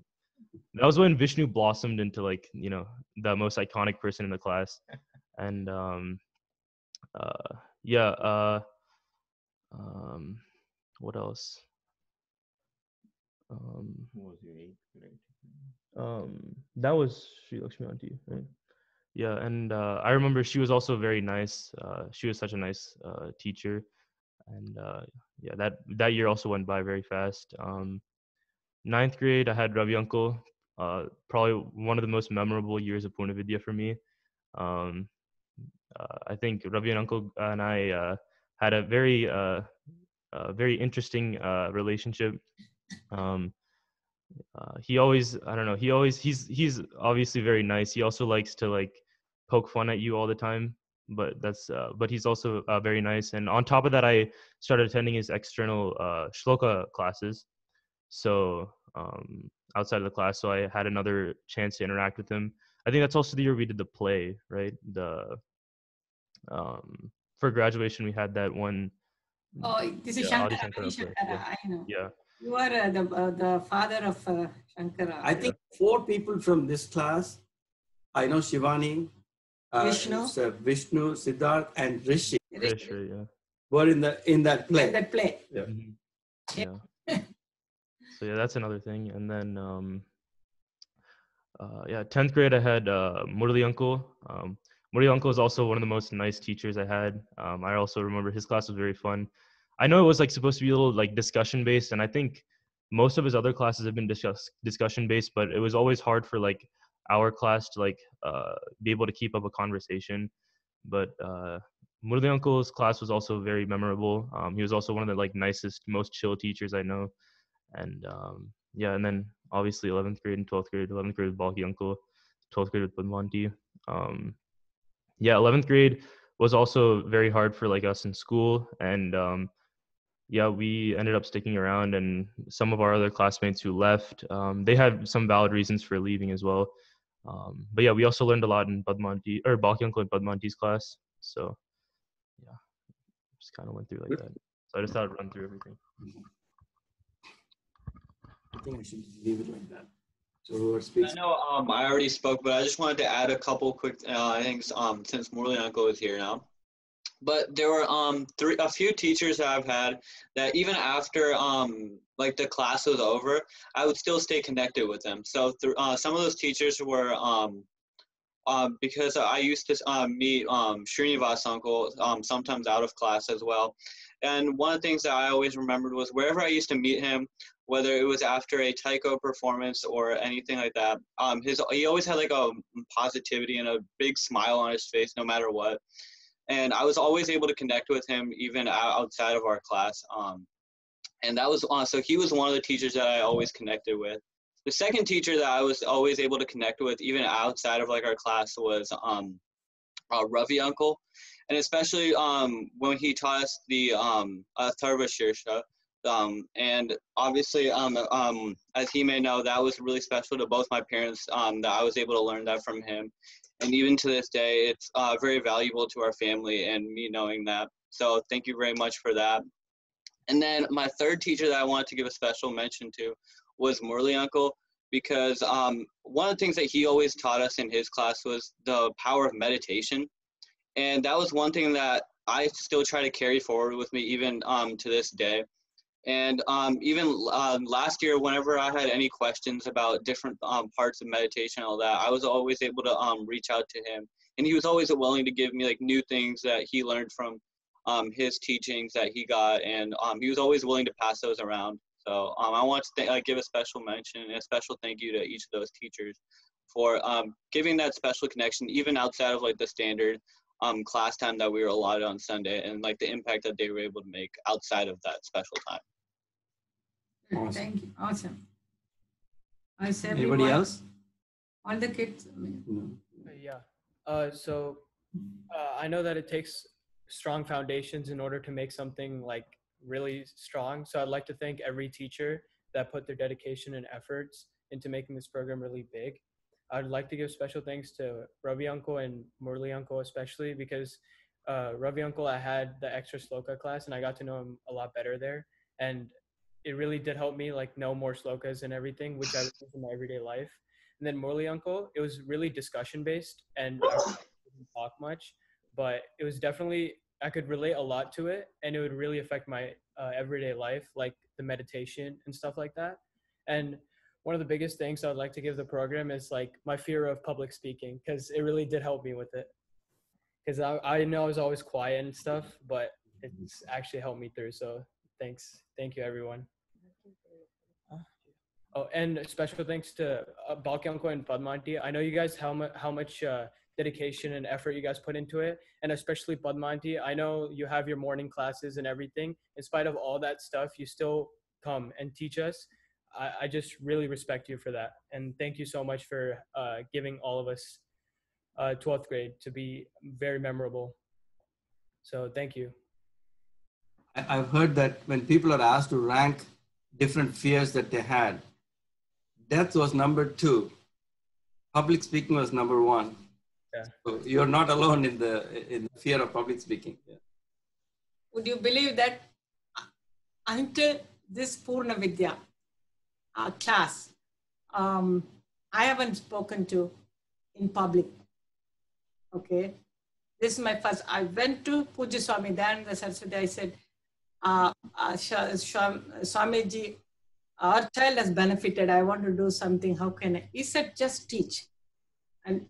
That was when Vishnu blossomed into like the most iconic person in the class. And yeah, what else? What was your 8th grade? That was Sri Lakshmi auntie, right? Yeah, and I remember she was also very nice. She was such a nice teacher, and yeah, that year also went by very fast. 9th grade, I had Ravi uncle. Probably one of the most memorable years of Purna Vidya for me. I think Ravi and uncle and I had a very interesting relationship. He always, I don't know, he's obviously very nice. He also likes to like poke fun at you all the time, but he's also very nice. And on top of that, I started attending his external shloka classes. So outside of the class, so I had another chance to interact with him. I think that's also the year we did the play, right? For graduation, we had that one. Oh, this is Adi Shankara. Shankara. I know. Yeah. You are the father of Shankara. I think 4 people from this class. I know Shivani, Vishnu, Siddharth, and Rishi. Rishi, yeah. Were in that play. In that play. Yeah. Mm-hmm. Yeah. So yeah, that's another thing. And then yeah, 10th grade I had Murli uncle. Murli uncle is also one of the most nice teachers I had. I also remember his class was very fun. I know it was like supposed to be a little like discussion based, and I think most of his other classes have been discussion based, but it was always hard for like our class to like be able to keep up a conversation. But Murli uncle's class was also very memorable. He was also one of the like nicest, most chill teachers I know. And yeah, and then obviously 11th grade and 12th grade. 11th grade with Balki uncle, 12th grade with Padmanti. Yeah, 11th grade was also very hard for like us in school, and yeah, we ended up sticking around, and some of our other classmates who left, they had some valid reasons for leaving as well. But yeah, we also learned a lot in Balki uncle and Padmanti's class. So yeah, just kind of went through like that. So I just thought I'd run through everything. I think I should leave it like that. So speaks. I know I already spoke, but I just wanted to add a couple quick things since Murli uncle is here now. But there were a few teachers that I've had that even after like the class was over, I would still stay connected with them. So some of those teachers were because I used to meet Srinivas uncle sometimes out of class as well. And one of the things that I always remembered was wherever I used to meet him, whether it was after a taiko performance or anything like that, he always had like a positivity and a big smile on his face no matter what. And I was always able to connect with him even outside of our class. And that was so he was one of the teachers that I always connected with. The second teacher that I was always able to connect with, even outside of like our class, was Ravi uncle, and especially when he taught us the Atharva Shirsha. And obviously, as he may know, that was really special to both my parents. That I was able to learn that from him, and even to this day, it's very valuable to our family and me knowing that. So thank you very much for that. And then my third teacher that I wanted to give a special mention to was Murli uncle, because one of the things that he always taught us in his class was the power of meditation. And that was one thing that I still try to carry forward with me even to this day. And even last year, whenever I had any questions about different parts of meditation and all that, I was always able to reach out to him. And he was always willing to give me like new things that he learned from his teachings that he got. And he was always willing to pass those around. So I want to give a special mention and a special thank you to each of those teachers for giving that special connection, even outside of like the standard class time that we were allotted on Sunday, and like the impact that they were able to make outside of that special time. Awesome. Thank you. Awesome. Anybody else? All the kids. Yeah. I know that it takes strong foundations in order to make something like really strong. So I'd like to thank every teacher that put their dedication and efforts into making this program really big. I'd like to give special thanks to Ravi uncle and Murli uncle especially, because Ravi uncle, I had the extra sloka class and I got to know him a lot better there. And it really did help me like know more slokas and everything, which I use in my everyday life. And then Murli uncle, it was really discussion based and I didn't talk much, but it was definitely, I could relate a lot to it, and it would really affect my everyday life, like the meditation and stuff like that. And one of the biggest things I'd like to give the program is like my fear of public speaking, because it really did help me with it. Because I know I was always quiet and stuff, but it's actually helped me through. So thanks. Thank you, everyone. Oh, and special thanks to Balkyanko and Padmanti. I know you guys how much dedication and effort you guys put into it, and especially Padmanti. I know you have your morning classes and everything. In spite of all that stuff, you still come and teach us. I just really respect you for that, and thank you so much for giving all of us 12th grade to be very memorable. So thank you. I've heard that when people are asked to rank different fears that they had, death was number 2. Public speaking was number 1. Yeah. So you're not alone in the fear of public speaking. Yeah. Would you believe that until this Purna Vidya class, I haven't spoken to in public. Okay. This is my first. I went to Puja Swami Dayananda Saraswati. I said, Swamiji, our child has benefited. I want to do something. How can I? He said, just teach. And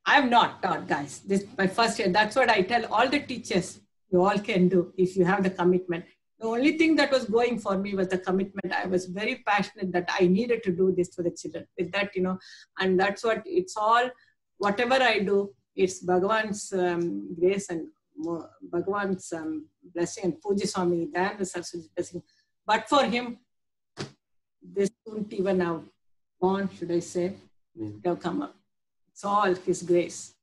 I am not taught, guys. This is my first year. That's what I tell all the teachers. You all can do if you have the commitment. The only thing that was going for me was the commitment. I was very passionate that I needed to do this for the children. With that, and that's what it's all. Whatever I do, it's Bhagavan's grace and Bhagavan's blessing and Puja Swami Dayananda Saraswati's blessing. But for him, this wouldn't even have gone, should I say, have come up. It's all his grace,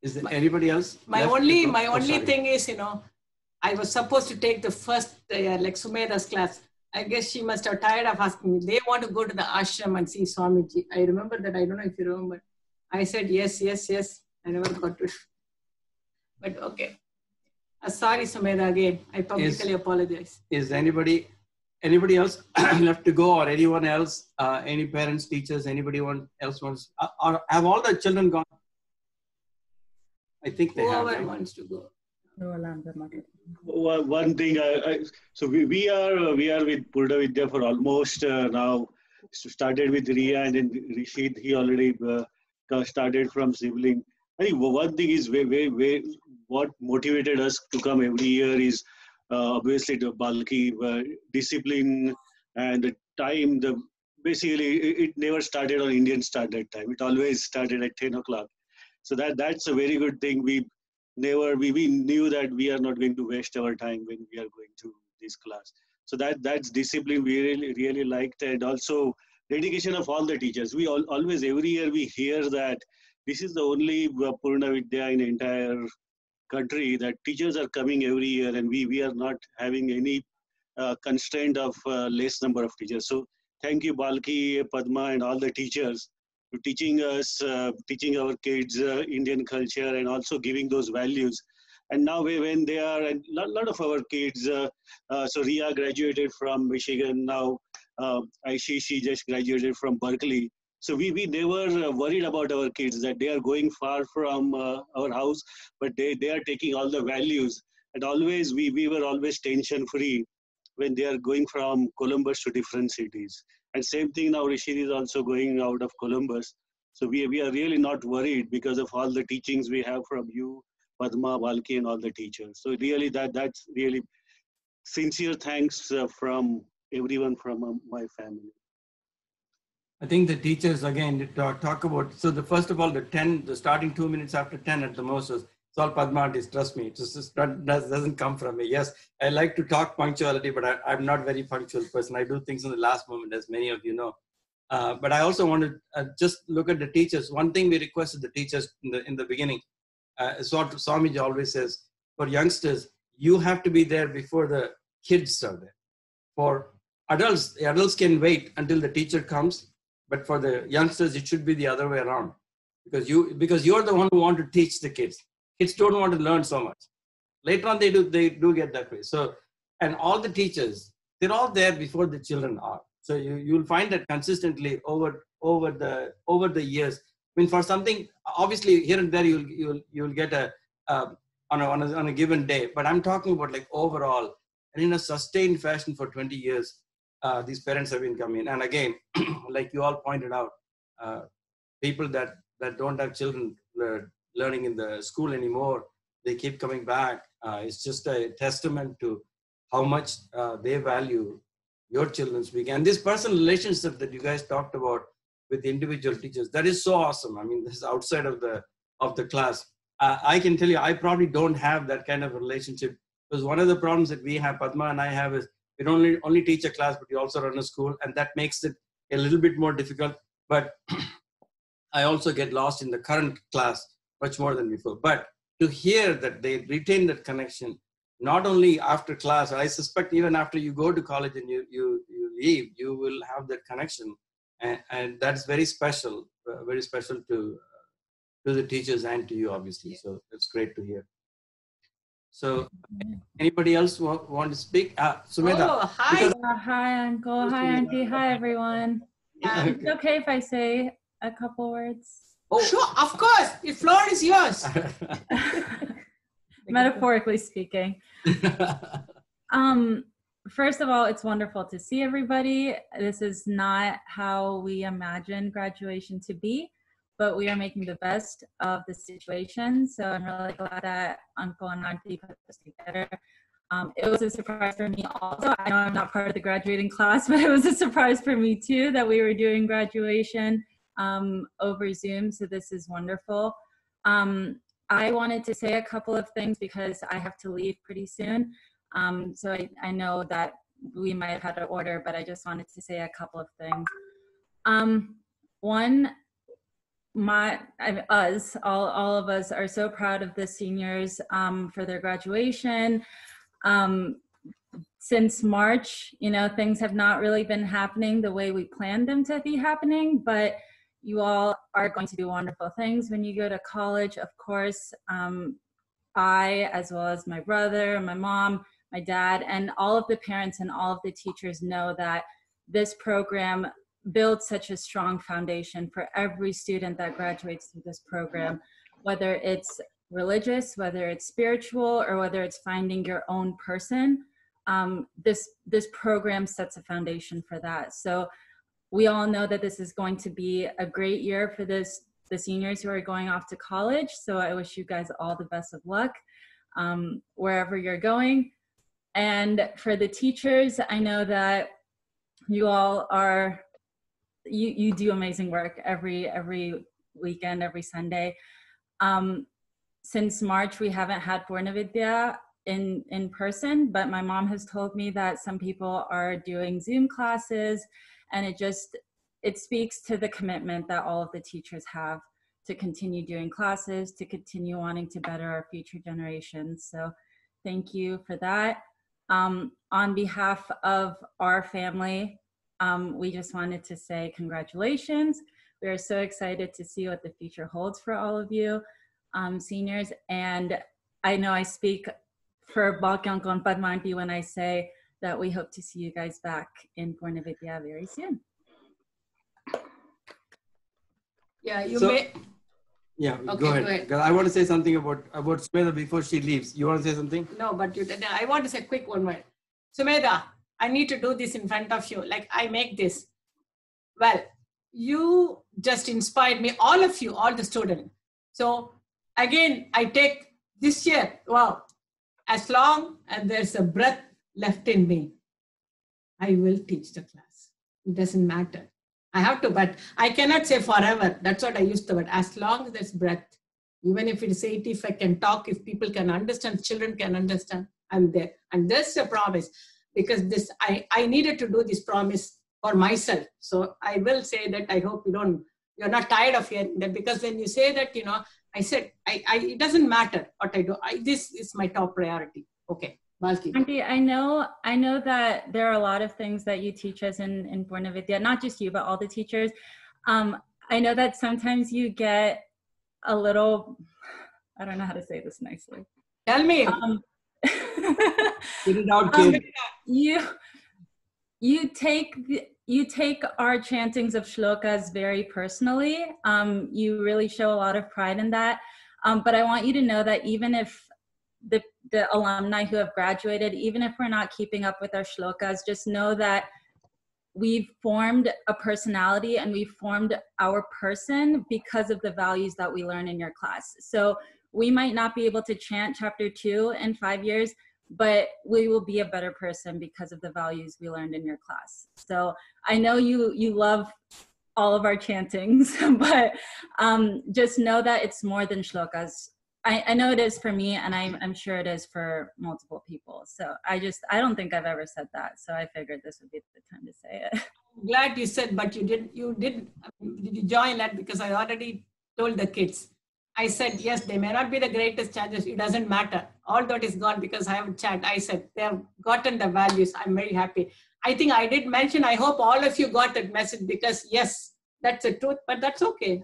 Is there anybody else? My only thing is, I was supposed to take the first, like Sumeda's class. I guess she must have tired of asking me. They want to go to the ashram and see Swamiji. I remember that. I don't know if you remember. I said, yes. I never got to it. But okay. Sorry, Sumeda, again. I publicly apologize. Is anybody else left to go, or anyone else, any parents, teachers, anybody else wants, or have all the children gone? I think they have. Whoever Right? wants to go. One thing, so we are with Purna Vidya for almost now. Started with Riya and then Rishit. He already started from sibling. I think one thing is what motivated us to come every year is obviously the bulky discipline and the time. Basically it never started on Indian Standard Time. It always started at 10 o'clock. So that's a very good thing. We knew that we are not going to waste our time when we are going to this class. So that's discipline we really liked, and also dedication of all the teachers. We always every year we hear that this is the only Purna Vidya in the entire country that teachers are coming every year, and we are not having any constraint of less number of teachers. So thank you, Balki, Padma, and all the teachers to teaching us, teaching our kids Indian culture, and also giving those values. And now when they are, and a lot of our kids, so Ria graduated from Michigan, now she just graduated from Berkeley. So we never worried about our kids that they are going far from our house, but they are taking all the values. And always, we were always tension free when they are going from Columbus to different cities. And same thing now, Rishi is also going out of Columbus. So we are really not worried because of all the teachings we have from you, Padma, Balki, and all the teachers. So really that's really sincere thanks from everyone from my family. I think the teachers again talk about, so first of all, the starting 2 minutes after 10 at the most was, it's all Padma, trust me, it just doesn't come from me. Yes, I like to talk punctuality, but I'm not very punctual person. I do things in the last moment, as many of you know. But I also want to just look at the teachers. One thing we requested the teachers in the beginning, is what Swamiji always says, for youngsters, you have to be there before the kids are there. For adults, the adults can wait until the teacher comes, but for the youngsters, it should be the other way around, because you're the one who want to teach the kids. Kids don't want to learn so much. Later on, they do get that way. So, and all the teachers, they're all there before the children are. So you'll find that consistently over the years. I mean, for something, obviously here and there you'll get on a given day. But I'm talking about like overall, and in a sustained fashion for 20 years, these parents have been coming. And again, like you all pointed out, people that don't have children learning in the school anymore, they keep coming back. It's just a testament to how much they value your children speaking. And this personal relationship that you guys talked about with individual teachers, that is so awesome. I mean, this is outside of the class. I can tell you, I probably don't have that kind of relationship, because one of the problems that we have, Padma and I have, is we don't only teach a class, but we also run a school, and that makes it a little bit more difficult. But I also get lost in the current class much more than before. But to hear that they retain that connection, not only after class, I suspect even after you go to college and you leave, you will have that connection. And that's very special to the teachers and to you, obviously. So it's great to hear. So anybody else want to speak? Sumedha. Oh, hi. Hi, Uncle. Hi, Auntie. Hi, everyone. It's okay if I say a couple words. Oh, sure, of course. The floor is yours. Metaphorically speaking. First of all, it's wonderful to see everybody. This is not how we imagine graduation to be, but we are making the best of the situation. So I'm really glad that Uncle and Auntie put this together. It was a surprise for me also. I know I'm not part of the graduating class, but it was a surprise for me too that we were doing graduation over Zoom. So this is wonderful. I wanted to say a couple of things because I have to leave pretty soon. So I know that we might have had an order, but I just wanted to say a couple of things. One, all of us are so proud of the seniors for their graduation. Since March, things have not really been happening the way we planned them to be happening, but you all are going to do wonderful things when you go to college. Of course, I, as well as my brother, my mom, my dad, and all of the parents and all of the teachers know that this program builds such a strong foundation for every student that graduates through this program, whether it's religious, whether it's spiritual, or whether it's finding your own person, this program sets a foundation for that. So we all know that this is going to be a great year for the seniors who are going off to college. So I wish you guys all the best of luck wherever you're going. And for the teachers, I know that you all are, you do amazing work every weekend, every Sunday. Since March, we haven't had Purna Vidya in person, but my mom has told me that some people are doing Zoom classes, and it speaks to the commitment that all of the teachers have to continue doing classes, to continue wanting to better our future generations. So thank you for that. On behalf of our family, we just wanted to say congratulations. We are so excited to see what the future holds for all of you seniors. And I know I speak for Balkyanko and Padma Aunty when I say that we hope to see you guys back in Purna Vidya very soon. Yeah, you may. Yeah, Okay, go ahead. I want to say something about Sumedha before she leaves. You want to say something? No, but I want to say a quick one word. Sumedha, I need to do this in front of you. Like I make this. Well, you just inspired me, all of you, all the students. So again, I take this year, wow, as long as there's a breath left in me, I will teach the class. It doesn't matter. I have to, but I cannot say forever. That's what I used the word. As long as there's breath, even if it's 80, if I can talk, if people can understand, children can understand, I'm there. And that's a promise, because this I needed to do this promise for myself. So I will say that I hope you're not tired of hearing that, because when you say that, I said, it doesn't matter what I do. This is my top priority. Okay. Balki. Auntie, I know that there are a lot of things that you teach us in Purna Vidya, not just you, but all the teachers. I know that sometimes you get a little, I don't know how to say this nicely. Tell me. Get it out, kid. You take our chantings of shlokas very personally. You really show a lot of pride in that. But I want you to know that even if the alumni who have graduated, even if we're not keeping up with our shlokas, just know that we've formed a personality and we've formed our person because of the values that we learn in your class. So we might not be able to chant chapter 2 in 5 years, but we will be a better person because of the values we learned in your class. So I know you love all of our chantings, but just know that it's more than shlokas. I know it is for me, and I'm sure it is for multiple people. So I don't think I've ever said that. So I figured this would be the time to say it. I'm glad you said, but did you join that? Because I already told the kids. I said, yes, they may not be the greatest chanters. It doesn't matter. All that is gone because I have a chant. I said, they have gotten the values. I'm very happy. I think I did mention, I hope all of you got that message, because yes, that's the truth, but that's okay.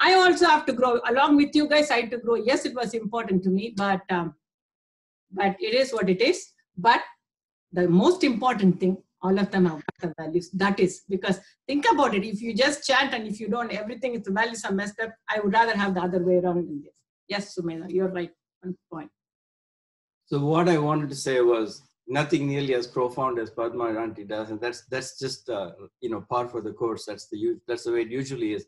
I also have to grow along with you guys. I had to grow. Yes, it was important to me, but it is what it is. But the most important thing, all of them have got the values. That is, because think about it. If you just chant and if you don't, everything, if the values are messed up, I would rather have the other way around than this. Yes, Sumedha, you're right on point. So what I wanted to say was nothing nearly as profound as Padma Aunty does, and that's just par for the course. That's the way it usually is.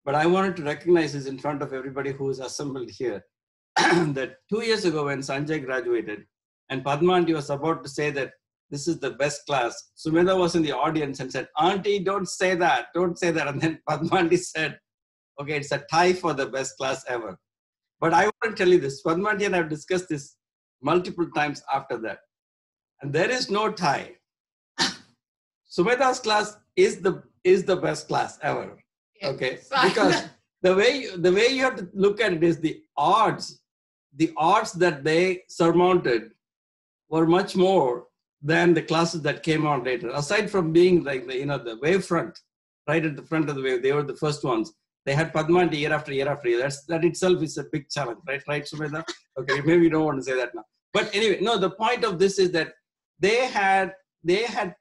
But I wanted to recognize this in front of everybody who is assembled here, that 2 years ago when Sanjay graduated and Padma Aunty was about to say that this is the best class, Sumedha was in the audience and said, Auntie, don't say that. And then Padma Aunty said, okay, it's a tie for the best class ever. But I want to tell you this, Padma Aunty and I have discussed this multiple times after that. And there is no tie. Sumedha's class is the best class ever. Okay, because the way you have to look at it is the odds that they surmounted were much more than the classes that came on later. Aside from being like the wave front, right at the front of the wave, they were the first ones. They had Padma Aunty year after year after year. That itself is a big challenge, right, Sumedha? Okay, maybe you don't want to say that now. But anyway, no, the point of this is that they had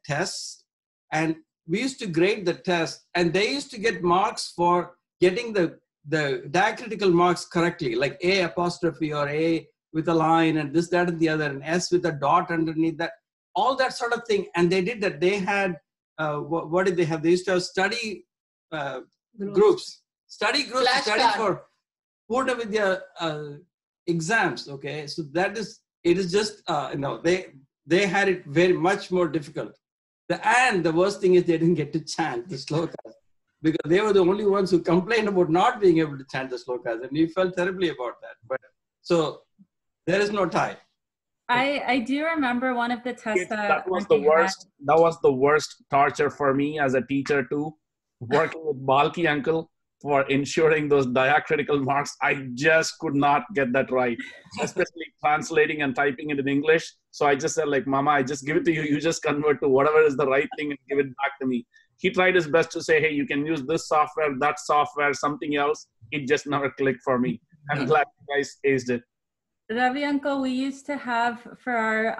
tests, and we used to grade the test, and they used to get marks for getting the the diacritical marks correctly, like A apostrophe or A with a line and this, that, and the other, and S with a dot underneath that, all that sort of thing. And they did that. They had, what did they have? They used to have study groups. Study groups to study for Purna Vidya exams. Okay, so that is, it is just, they had it very much more difficult. And the worst thing is they didn't get to chant the slokas, because they were the only ones who complained about not being able to chant the slokas, and we felt terribly about that. But so there is no tie. I do remember one of the tests that was the worst. That was the worst torture for me as a teacher too, working with Balki uncle for ensuring those diacritical marks. I just could not get that right, especially translating and typing it in English. So I just said, like, Mama, I just give it to you. You just convert to whatever is the right thing and give it back to me. He tried his best to say, hey, you can use this software, that software, something else. It just never clicked for me. I'm glad you guys aced it. Ravi uncle, we used to have for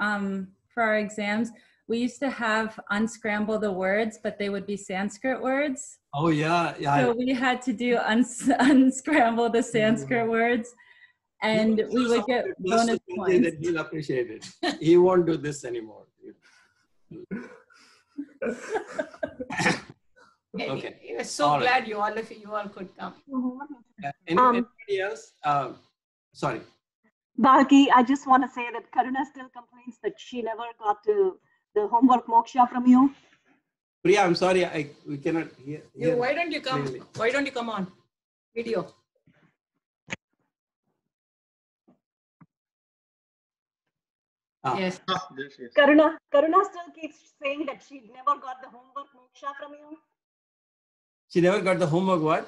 our exams, we used to have unscramble the words, but they would be Sanskrit words. Oh yeah, yeah. So we had to do unscramble the Sanskrit words, and we would get bonus points. That he'll appreciate it. He won't do this anymore. Okay. We are so glad you all could come. Anybody else? Sorry. Balki, I just want to say that Karuna still complains that she never got to the homework moksha from you. Priya, I'm sorry, we cannot hear. Why don't you come? Clearly. Why don't you come on video? Yes. Karuna still keeps saying that she never got the homework moksha from you. She never got the homework what?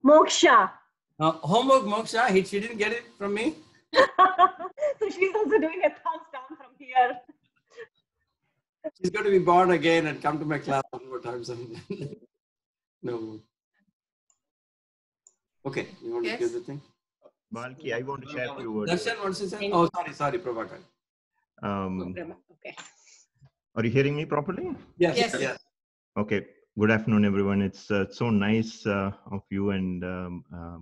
Moksha. Homework moksha. She didn't get it from me. So she's also doing a thumbs down from here. She's going to be born again and come to my class one more time. No. Okay, you want to give the thing? Balki, I want to share a few words. Darshan wants to say? Oh, sorry, Prabhakar. Okay. Are you hearing me properly? Yes. Okay. Good afternoon, everyone. It's so nice of you and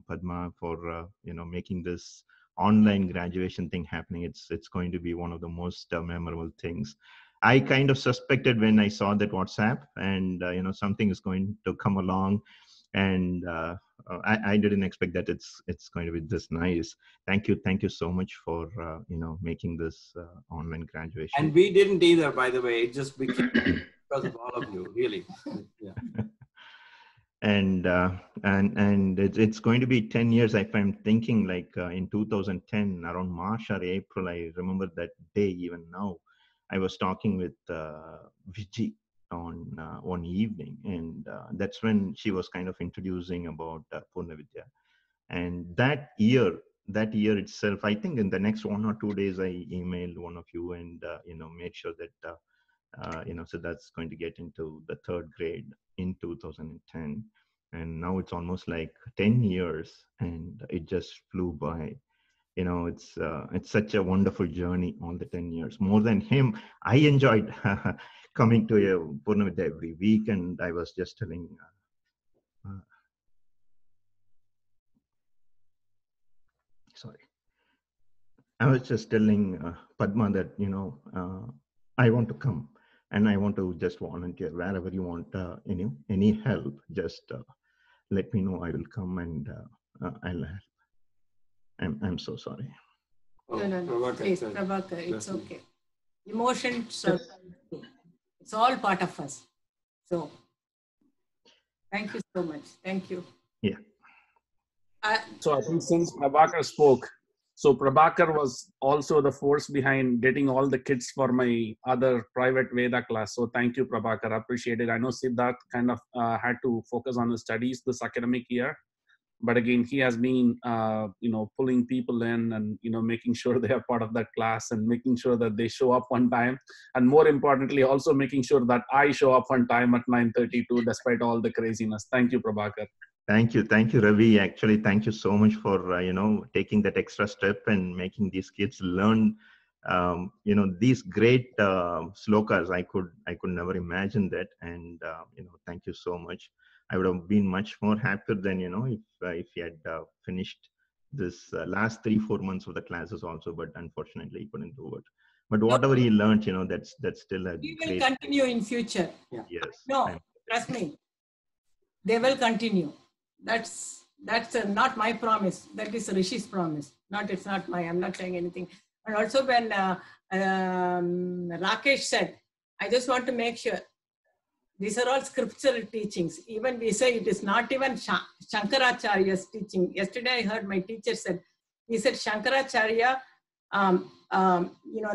Padma for making this online graduation thing happening. It's going to be one of the most memorable things. I kind of suspected when I saw that WhatsApp, and something is going to come along, and I didn't expect that it's going to be this nice. Thank you so much for making this online graduation. And we didn't either, by the way. It just became because of all of you, really. Yeah. And it's going to be 10 years. If I'm thinking, like in 2010, around March or April, I remember that day even now. I was talking with Viji on one evening, and that's when she was kind of introducing about Purna Vidya. And that year itself, I think in the next 1 or 2 days, I emailed one of you and made sure that so that's going to get into the 3rd grade in 2010. And now it's almost like 10 years, and it just flew by. It's such a wonderful journey, all the 10 years. More than him, I enjoyed coming to Purna Vidya every week, and I was just telling Padma that I want to come, and I want to just volunteer wherever you want any help. Just let me know. I will come, and I'll help. I'm so sorry. No. Please, Prabhakar, it's okay. Emotions, it's all part of us. So, thank you so much. Thank you. Yeah. So I think since Prabhakar spoke, so Prabhakar was also the force behind getting all the kids for my other private Veda class. So thank you, Prabhakar. Appreciate it. I know Siddharth kind of had to focus on his studies this academic year. But again, he has been, pulling people in and, making sure they are part of that class and making sure that they show up on time. And more importantly, also making sure that I show up on time at 9:32, despite all the craziness. Thank you, Prabhakar. Thank you, Ravi. Actually, thank you so much for, taking that extra step and making these kids learn these great slokas, I could never imagine that. And thank you so much. I would have been much more happier than if he had finished this last 3-4 months of the classes also, but unfortunately he couldn't do it. But whatever he learned, that's still a We will great. continue in future. Yeah. Yes. No, trust me. They will continue. That's not my promise. That is Rishi's promise. It's not my. I'm not saying anything. And also when Rakesh said, I just want to make sure these are all scriptural teachings. Even we say it is not even Shankaracharya's teaching. Yesterday I heard my teacher said, he said Shankaracharya,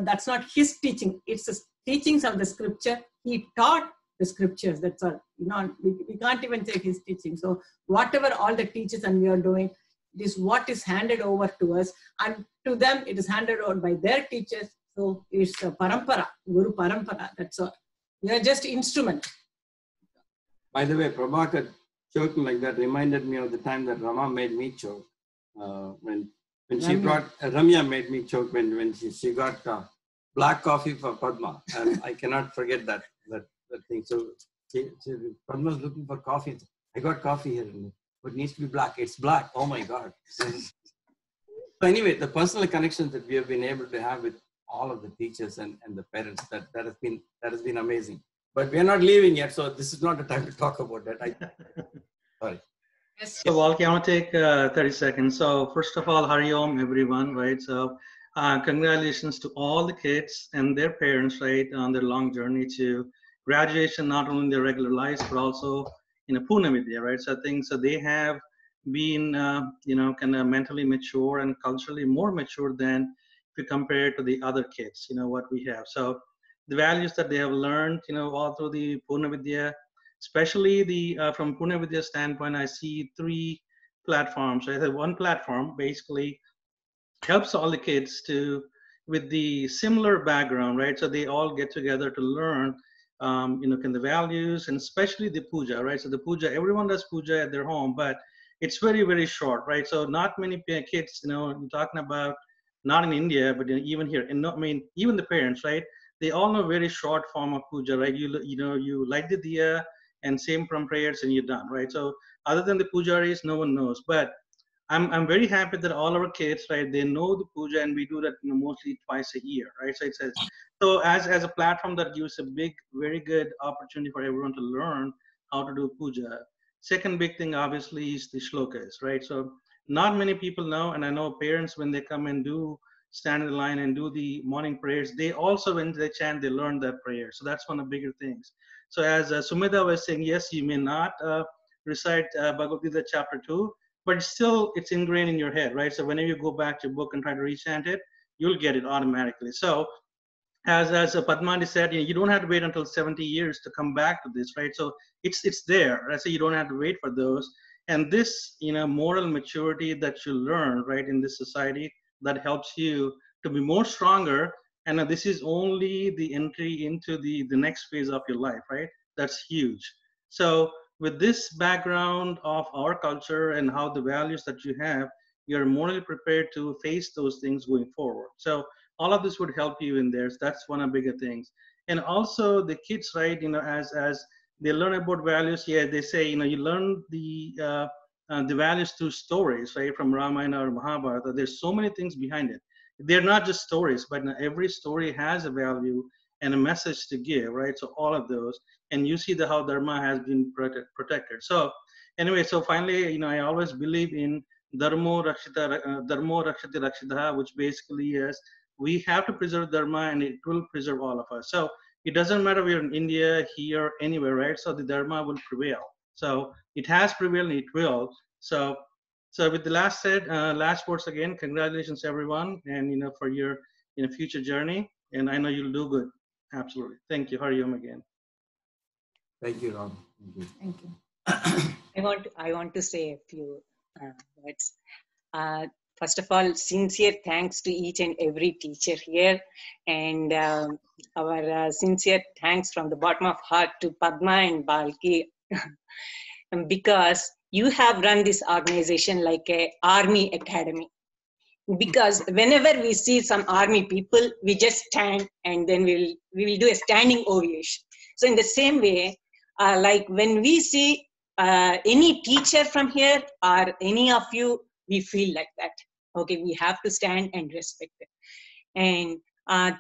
that's not his teaching. It's the teachings of the scripture. He taught the scriptures. That's all. We can't even take his teaching. So whatever all the teachers and we are doing, it is what is handed over to us, and to them it is handed over by their teachers. So it's a parampara, Guru parampara. That's all. We are just instrument. By the way, Prabhakar choking like that reminded me of the time that Rama made me choke. When she brought, Ramya made me choke when she got black coffee for Padma. And I cannot forget that thing. So Padma was looking for coffee. I got coffee here, but it needs to be black. It's black. Oh my God. So anyway, the personal connections that we have been able to have with all of the teachers and the parents, that has been amazing. But we are not leaving yet, so this is not the time to talk about that. Sorry. Yes. So, Valki, I want to take 30 seconds. So, first of all, Hari Om, everyone, right? So, congratulations to all the kids and their parents, right, on their long journey to graduation, not only in their regular lives, but also in a Purna Vidya, right? So, I think they have been, kind of mentally mature and culturally more mature than if you compare it to the other kids, what we have. So, the values that they have learned, all through the Purna Vidya, especially from Purna Vidya standpoint, I see 3 platforms. Right? One platform basically helps all the kids with the similar background, right? So they all get together to learn, the values, and especially the puja, right? So the puja, everyone does puja at their home, but it's very, very short, right? So not many kids, I'm talking about not in India, but even here, and even the parents, right? They all know very short form of puja, right? You light the diya and same from prayers and you're done, right? So other than the pujaris, no one knows. But I'm very happy that all our kids, right, they know the puja, and we do that mostly twice a year, right? So it says, so as a platform that gives a very good opportunity for everyone to learn how to do puja. Second big thing, obviously, is the shlokas, right? So not many people know, and I know parents, when they come and stand in the line and do the morning prayers, they also, when they chant, they learn that prayer. So that's one of the bigger things. So as Sumita was saying, yes, you may not recite Bhagavad Gita chapter 2, but still it's ingrained in your head, right? So whenever you go back to your book and try to rechant it, you'll get it automatically. So as Padmani said, you don't have to wait until 70 years to come back to this, right? So it's there, right? So you don't have to wait for those. And this, moral maturity that you learn, right, in this society, that helps you to be more stronger. And this is only the entry into the next phase of your life, right? That's huge. So with this background of our culture and how the values that you have, you're morally prepared to face those things going forward. So all of this would help you in there. So that's one of the bigger things. And also the kids, right, as they learn about values, they say, you learn the values through stories, right, from Ramayana or Mahabharata. There's so many things behind it. They're not just stories, but every story has a value and a message to give, right? So all of those, and you see how Dharma has been protected. So anyway, so finally, I always believe in Dharmo Rakshati Rakshitaha, which basically is we have to preserve Dharma, and it will preserve all of us. So it doesn't matter we're in India, here, anywhere, right? So the Dharma will prevail. So it has prevailed and it will. So with the last words again, congratulations everyone, and for your future journey. And I know you'll do good. Absolutely. Thank you. Hari Om again. Thank you, Ram. Thank you. I want to say a few words. First of all, sincere thanks to each and every teacher here, and our sincere thanks from the bottom of heart to Padma and Balki, because you have run this organization like an army academy. because whenever we see some army people, we just stand and then we will do a standing ovation. So in the same way, like when we see any teacher from here or any of you, we feel like that. Okay, we have to stand and respect it. And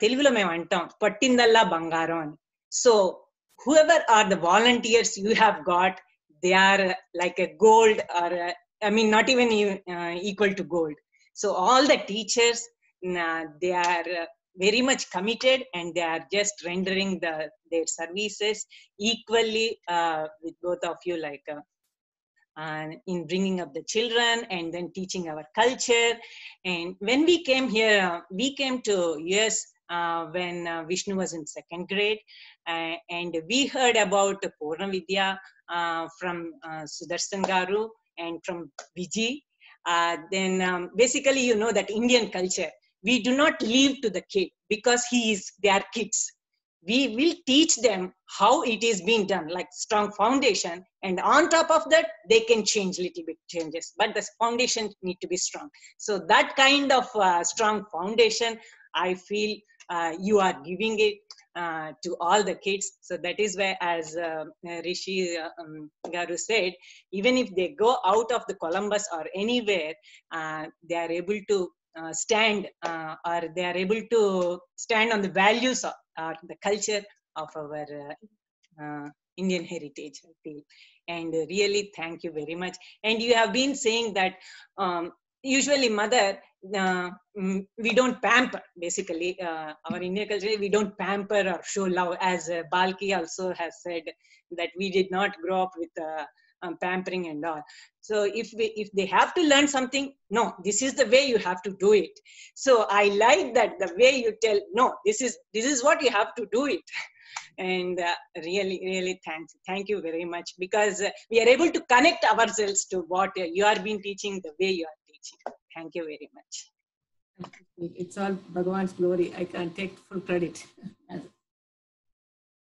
తెలుగులో మేము అంటాం పట్టిందల్లా బంగారం అని. So whoever are the volunteers you have got, they are like a gold, or I mean not even equal to gold. So all the teachers, they are very much committed and they are just rendering their services equally with both of you, like in bringing up the children and then teaching our culture. And when we came here, we came to US when Vishnu was in 2nd grade, and we heard about Purna Vidya from Sudarshan Garu and from Viji. Then basically, you know that Indian culture, we do not leave to the kid because they are kids. We will teach them how it is being done, like strong foundation, and on top of that they can change little bit changes, but the foundation need to be strong. So that kind of strong foundation, I feel you are giving it to all the kids. So that is where, as Rishi Garu said, even if they go out of the Columbus or anywhere, they are able to stand or they are able to stand on the values or the culture of our Indian heritage, I feel. And really thank you very much. And you have been saying that usually mother, we don't pamper, basically our Indian culture, we don't pamper or show love, as Balki also has said that we did not grow up with pampering and all. So if they have to learn something, no, this is the way you have to do it. So I like that the way you tell, no, this is what you have to do it. And really thank you very much, because we are able to connect ourselves to what you are been teaching, the way you are teaching. Thank you very much. It's all Bhagavan's glory. I can take full credit.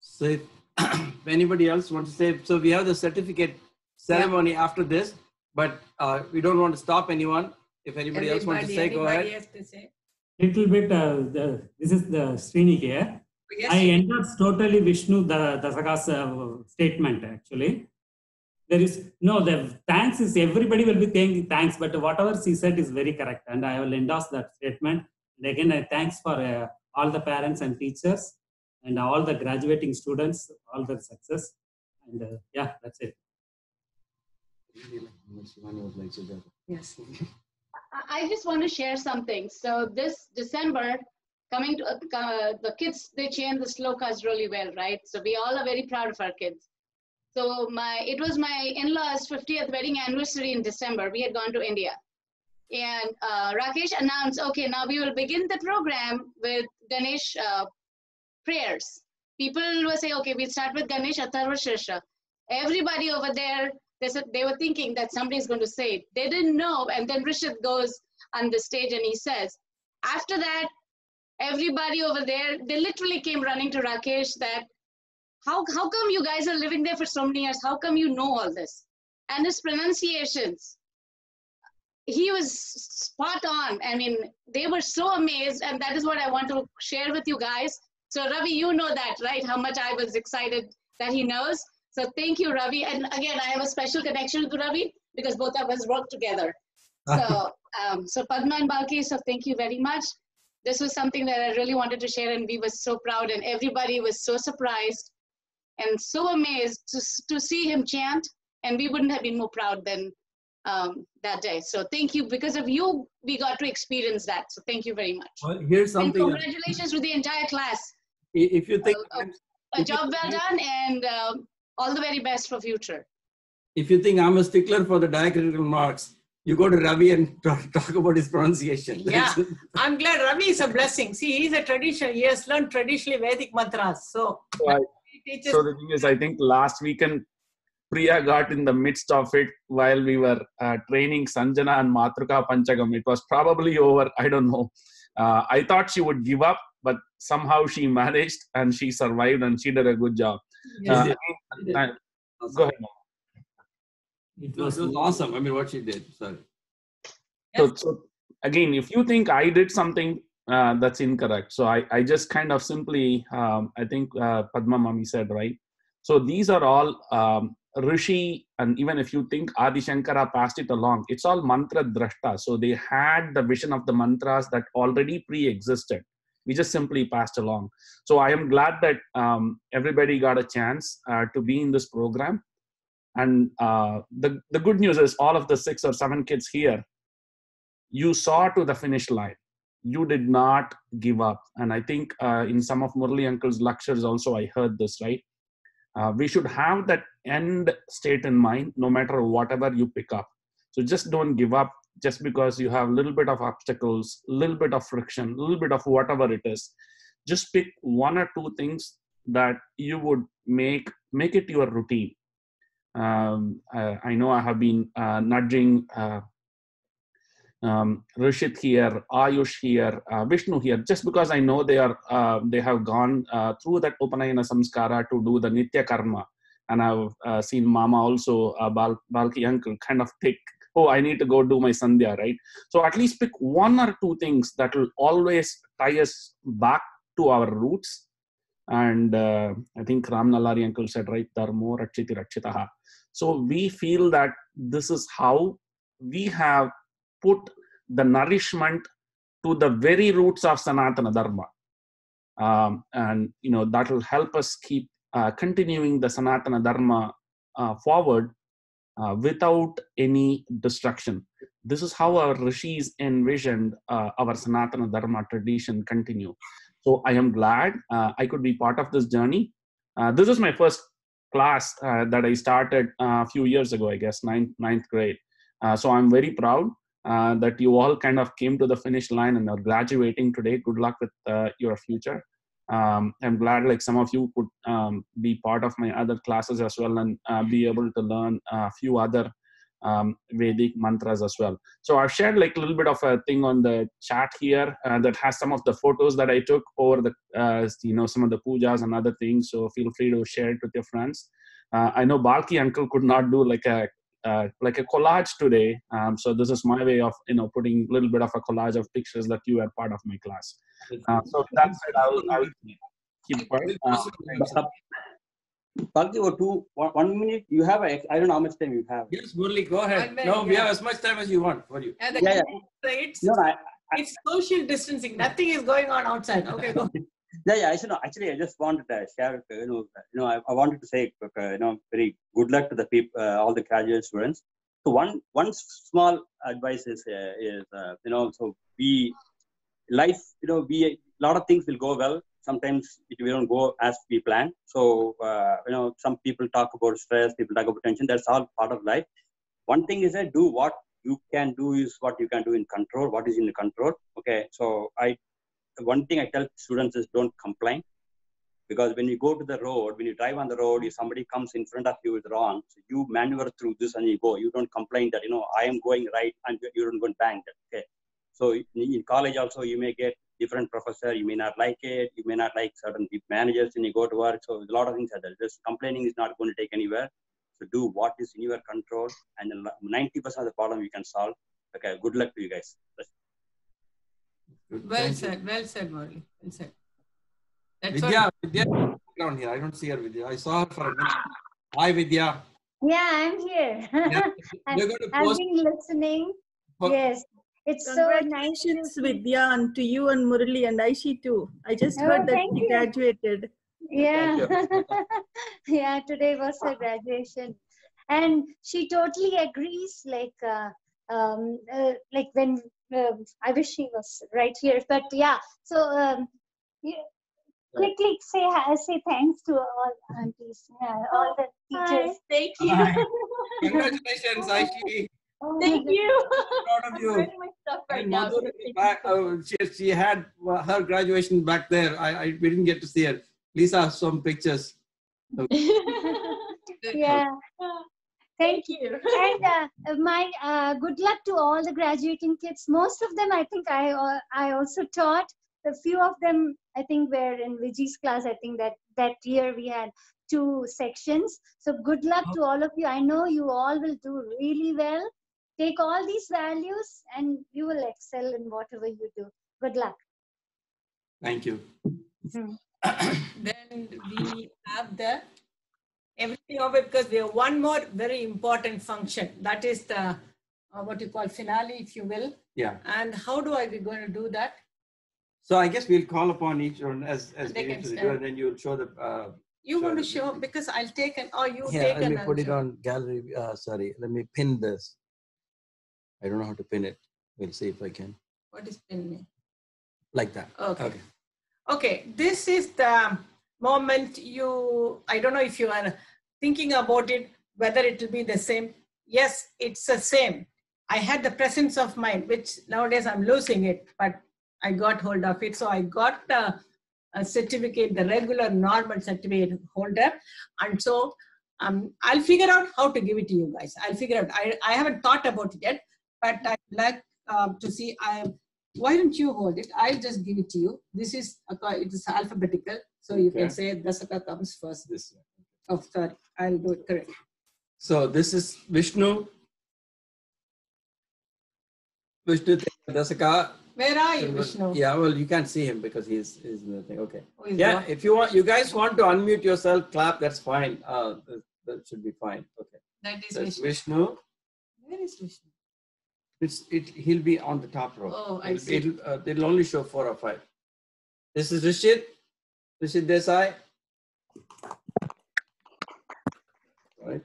So if anybody else wants to say, so we have the certificate ceremony after this, but we don't want to stop anyone. If anybody else wants to say, go ahead. Little bit, this is the Srini here. Yes. I endorse totally Vishnu Dasaga's statement, actually. There is no, the thanks is, everybody will be saying thanks, but whatever she said is very correct, and I will endorse that statement. And again, I thanks for all the parents and teachers and all the graduating students, all their success. And yeah, that's it. Yes. I just want to share something. So this December, coming to the kids, they chant the slokas really well, right? So we all are very proud of our kids. So it was my in-laws' 50th wedding anniversary in December. We had gone to India. And Rakesh announced, okay, now we will begin the program with Ganesh prayers. People will say, okay, we'll start with Ganesh Atharva Shirsha. Everybody over there, they were thinking that somebody's going to say it. They didn't know. And then Rishit goes on the stage and he says, after that, everybody over there, they literally came running to Rakesh that, how come you guys are living there for so many years? How come you know all this? And his pronunciations, he was spot on. I mean, they were so amazed, and that is what I want to share with you guys. So Ravi, you know that, right? How much I was excited that he knows. So thank you, Ravi. And again, I have a special connection to Ravi because both of us work together. So Padma and Balki, so thank you very much. This was something that I really wanted to share, and we were so proud, and everybody was so surprised and so amazed to see him chant, and we wouldn't have been more proud than that day. So thank you. Because of you, we got to experience that. So thank you very much. Well, here's something. And congratulations to the entire class. If you think a job well done, and all the very best for future. If you think I'm a stickler for the diacritical marks, you go to Ravi and talk about his pronunciation. Yeah, I'm glad Ravi is a blessing. See, he's a tradition. He has learned traditionally Vedic mantras. So the thing is, I think last weekend, Priya got in the midst of it while we were training Sanjana and Matruka Panchagam. It was probably over. I don't know. I thought she would give up, but somehow she managed and she survived and she did a good job. Yes, go ahead. It was awesome. I mean, what she did. Sorry. So again, if you think I did something that's incorrect, so I just kind of simply, I think Padma Mami said, right? So these are all Rishi, and even if you think Adi Shankara passed it along, it's all mantra drashta. So they had the vision of the mantras that already pre-existed. We just simply passed along. So I am glad that everybody got a chance to be in this program. And the good news is all of the 6 or 7 kids here, you saw to the finish line. You did not give up. And I think in some of Murali Uncle's lectures also, I heard this, right? We should have that end state in mind, no matter whatever you pick up. So just don't give up just because you have a little bit of obstacles, a little bit of friction, a little bit of whatever it is. Just pick 1 or 2 things that you would make it your routine. I know I have been nudging Rishit here, Ayush here, Vishnu here, just because I know they have gone through that Upanayana Samskara to do the Nitya Karma. And I've seen Mama also, Balki uncle, kind of think, oh, I need to go do my Sandhya, right? So at least pick 1 or 2 things that will always tie us back to our roots. And I think Ram Nallari uncle said, right, Dharmo Rakshiti Rakshitaha. So we feel that this is how we have put the nourishment to the very roots of Sanatana Dharma. And, that will help us keep continuing the Sanatana Dharma forward without any destruction. This is how our rishis envisioned our Sanatana Dharma tradition continue. So I am glad I could be part of this journey. This is my first class that I started a few years ago, I guess, ninth grade. So I'm very proud that you all kind of came to the finish line and are graduating today. Good luck with your future. I'm glad like some of you could be part of my other classes as well and be able to learn a few other Vedic mantras as well. So I've shared like a little bit of a thing on the chat here that has some of the photos that I took over the, some of the pujas and other things. So feel free to share it with your friends. I know Balki uncle could not do like a collage today. So this is my way of, putting a little bit of a collage of pictures that you are part of my class. So that said, I'll keep quiet. Balki, 1 minute. You have, I don't know how much time you have. Yes, Murli, go ahead. No, we have as much time as you want. What do you? It's social distancing. Nothing is going on outside. Okay, go. Actually, I just wanted to share. I wanted to say, very good luck to the people, all the graduate students. So one small advice is, so life, a lot of things will go well. Sometimes we don't go as we plan. So, some people talk about stress, people talk about tension. That's all part of life. One thing is that do what you can do is what you can do in control, what is in the control. Okay. So one thing I tell students is don't complain. Because when you go to the road, when you drive on the road, if somebody comes in front of you is wrong, so you maneuver through this and you go. You don't complain that, I am going right and you don't go and bang that. Okay. So in college also, you may get different professor, you may not like it, you may not like certain managers when you go to work. So a lot of things are there. Just complaining is not going to take anywhere. So do what is in your control, and then 90% of the problem you can solve. Okay, good luck to you guys. Well said, Murali. Well said. Vidya down here. I don't see her, Vidya. I saw her for a minute. Hi, Vidya. Yeah, I'm here. Yeah. I've been listening. Yes. It's so nice. Congratulations, Vidya, and to you and Murali and Aishi too. I just heard that she graduated. Yeah. Yeah, today was her graduation. And she totally agrees, like when I wish she was right here. But yeah, so quickly say thanks to all aunties, all the teachers. Thank you. Congratulations, Aishi. Thank you. Proud of you. I'm wearing my stuff right now. She had her graduation back there. We didn't get to see her. Lisa, some pictures. Yeah. Thank you. And my good luck to all the graduating kids. Most of them, I think I also taught. A few of them, I think, were in Viji's class. I think that year we had 2 sections. So good luck to all of you. I know you all will do really well. take all these values and you will excel in whatever you do. Good luck. Thank you. Then we have the everything over, because we have one more very important function. That is the what you call finale, if you will. Yeah. And how do I be going to do that? So I guess we'll call upon each one as They we can usually do, stand. and then you'll show the. You want to show, because I'll take an, or you Yeah, take let an. me put it show. on gallery. Sorry, let me pin this. I don't know how to pin it. We'll see if I can. What is pin me? Like that. Okay. Okay, this is the moment I don't know if you are thinking about it, whether it will be the same. Yes, it's the same. I had the presence of mind, which nowadays I'm losing it, but I got hold of it. So I got a certificate, the regular normal certificate holder. And so I'll figure out how to give it to you guys. I'll figure out. I haven't thought about it yet, but I'd like to see. Why don't you hold it? I'll just give it to you. This is it is alphabetical, so you can say Dasaka comes first. This. Oh, sorry, I'll do it correct. So this is Vishnu. Vishnu Dasaka. Where are you, Vishnu? Yeah, well, you can't see him because he's in the thing. Okay. Oh, he's Yeah, not. if you guys want to unmute yourself, clap. That's fine. That should be fine. Okay. That is That's Vishnu. Vishnu. Where is Vishnu? He'll be on the top row. Oh, I see. It'll only show 4 or 5. This is Rishit Desai. Right.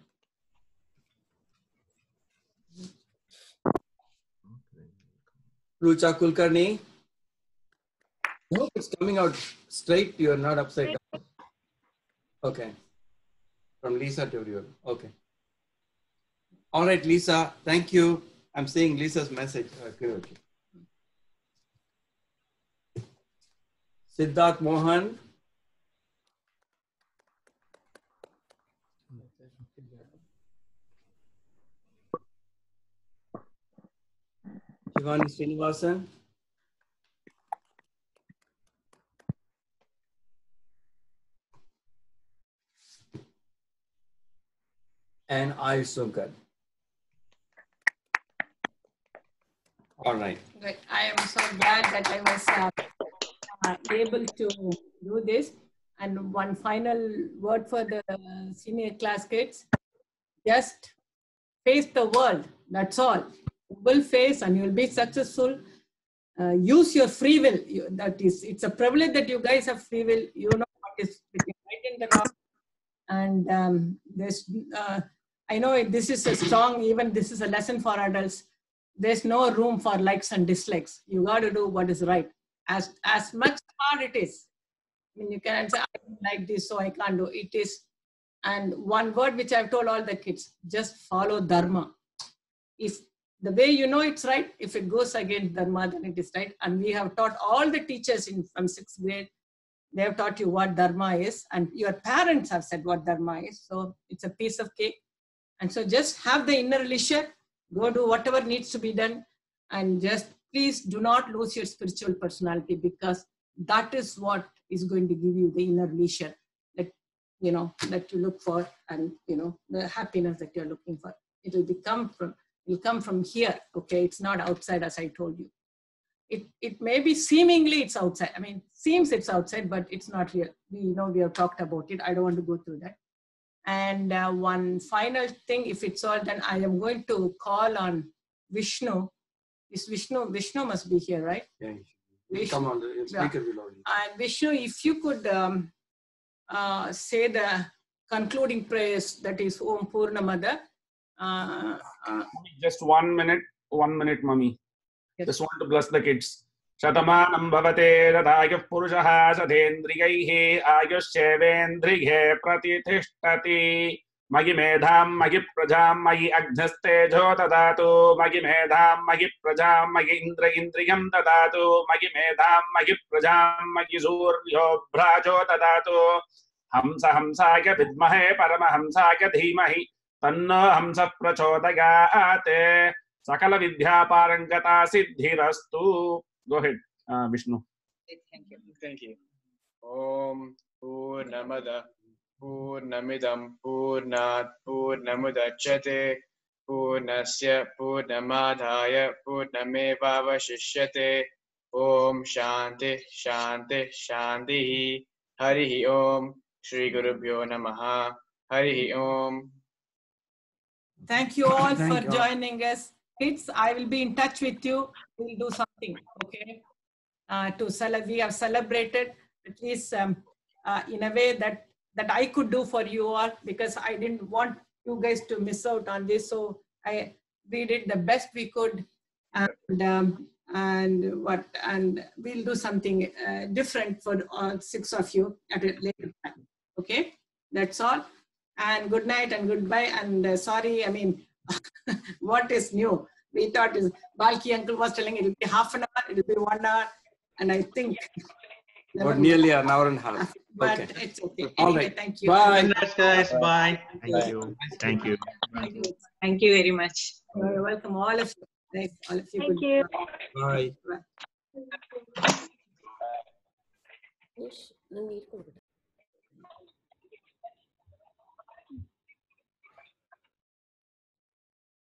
Rucha Kulkarni. I hope it's coming out straight. You're not upside down. Okay. From Lisa to you. Okay. All right, Lisa. Thank you. I'm seeing Lisa's message. Okay. Siddharth Mohan. Shivani Srinivasan. And Ayush Sunkar. All right. Good. I am so glad that I was able to do this. And one final word for the senior class kids: just face the world. That's all. You will face, and you'll be successful. Use your free will. It's a privilege that you guys have free will. You know what is right and the wrong. And I know this is a strong, even this is a lesson for adults. There's no room for likes and dislikes. You got to do what is right. As much hard it is. I mean, you cannot say, I don't like this, so I can't do it. It is. And one word which I've told all the kids: just follow dharma. If the way you know it's right, if it goes against dharma, then it is right. And we have taught all the teachers from 6th grade. They have taught you what dharma is, and your parents have said what dharma is. So it's a piece of cake. And so just have the inner leisure, go do whatever needs to be done, and just please do not lose your spiritual personality, because that is what is going to give you the inner leisure that that you look for, and the happiness that you're looking for. It will come from here. Okay, it's not outside, as I told you. It may be seemingly it's outside. I mean, seems it's outside, but it's not real. We have talked about it. I don't want to go through that. And one final thing, if it's all done, I am going to call on Vishnu. Is Vishnu must be here, right? Yeah. Come on, the speaker will only. And Vishnu, if you could say the concluding prayers, that is Om Purna Mada. Just 1 minute, mummy. Yes. Just want to bless the kids. Shatamanam bhavate radhayah purushaha sadhendriyaihi ayushchevendrighe pratithishtati magi medham magi prajam magi agnastejo tadatu magi medham magi prajam magi indriyam tadatu magi medham magi prajam magi suryo bhrajo tadatu hamsaya vidmahe paramahamsaya dhimahi tanno hamsa prachodayate Sakala Vidya Parangata Siddhirastu. Go ahead, Vishnu. Thank you. Om Purnamada Purnamidam Purnat Purnamudachyate Purnasya Purnamadhaya Purnamevavashishyate. Om Shanti Shanti Shanti. Harihi Om. Shri Gurubhyo Namaha. Harihi Om. Thank you all Thank for you all. joining us. Kids, I will be in touch with you. We'll do something, okay? We have celebrated at least in a way that I could do for you all, because I didn't want you guys to miss out on this. So we did the best we could, and we'll do something different for 6 of you at a later time. Okay, that's all. And good night and goodbye. And sorry, I mean, what is new? We thought is Balki uncle was telling it will be half an hour, it will be 1 hour, and I think About nearly an hour and a half. but Okay. it's okay. All Anyway, right. thank you. Bye. Good night, guys. Bye. Thank you. Thank you. Thank you very much. You're welcome, all of you. Nice, all of you. Thank Good. you. Bye. Bye. Yes,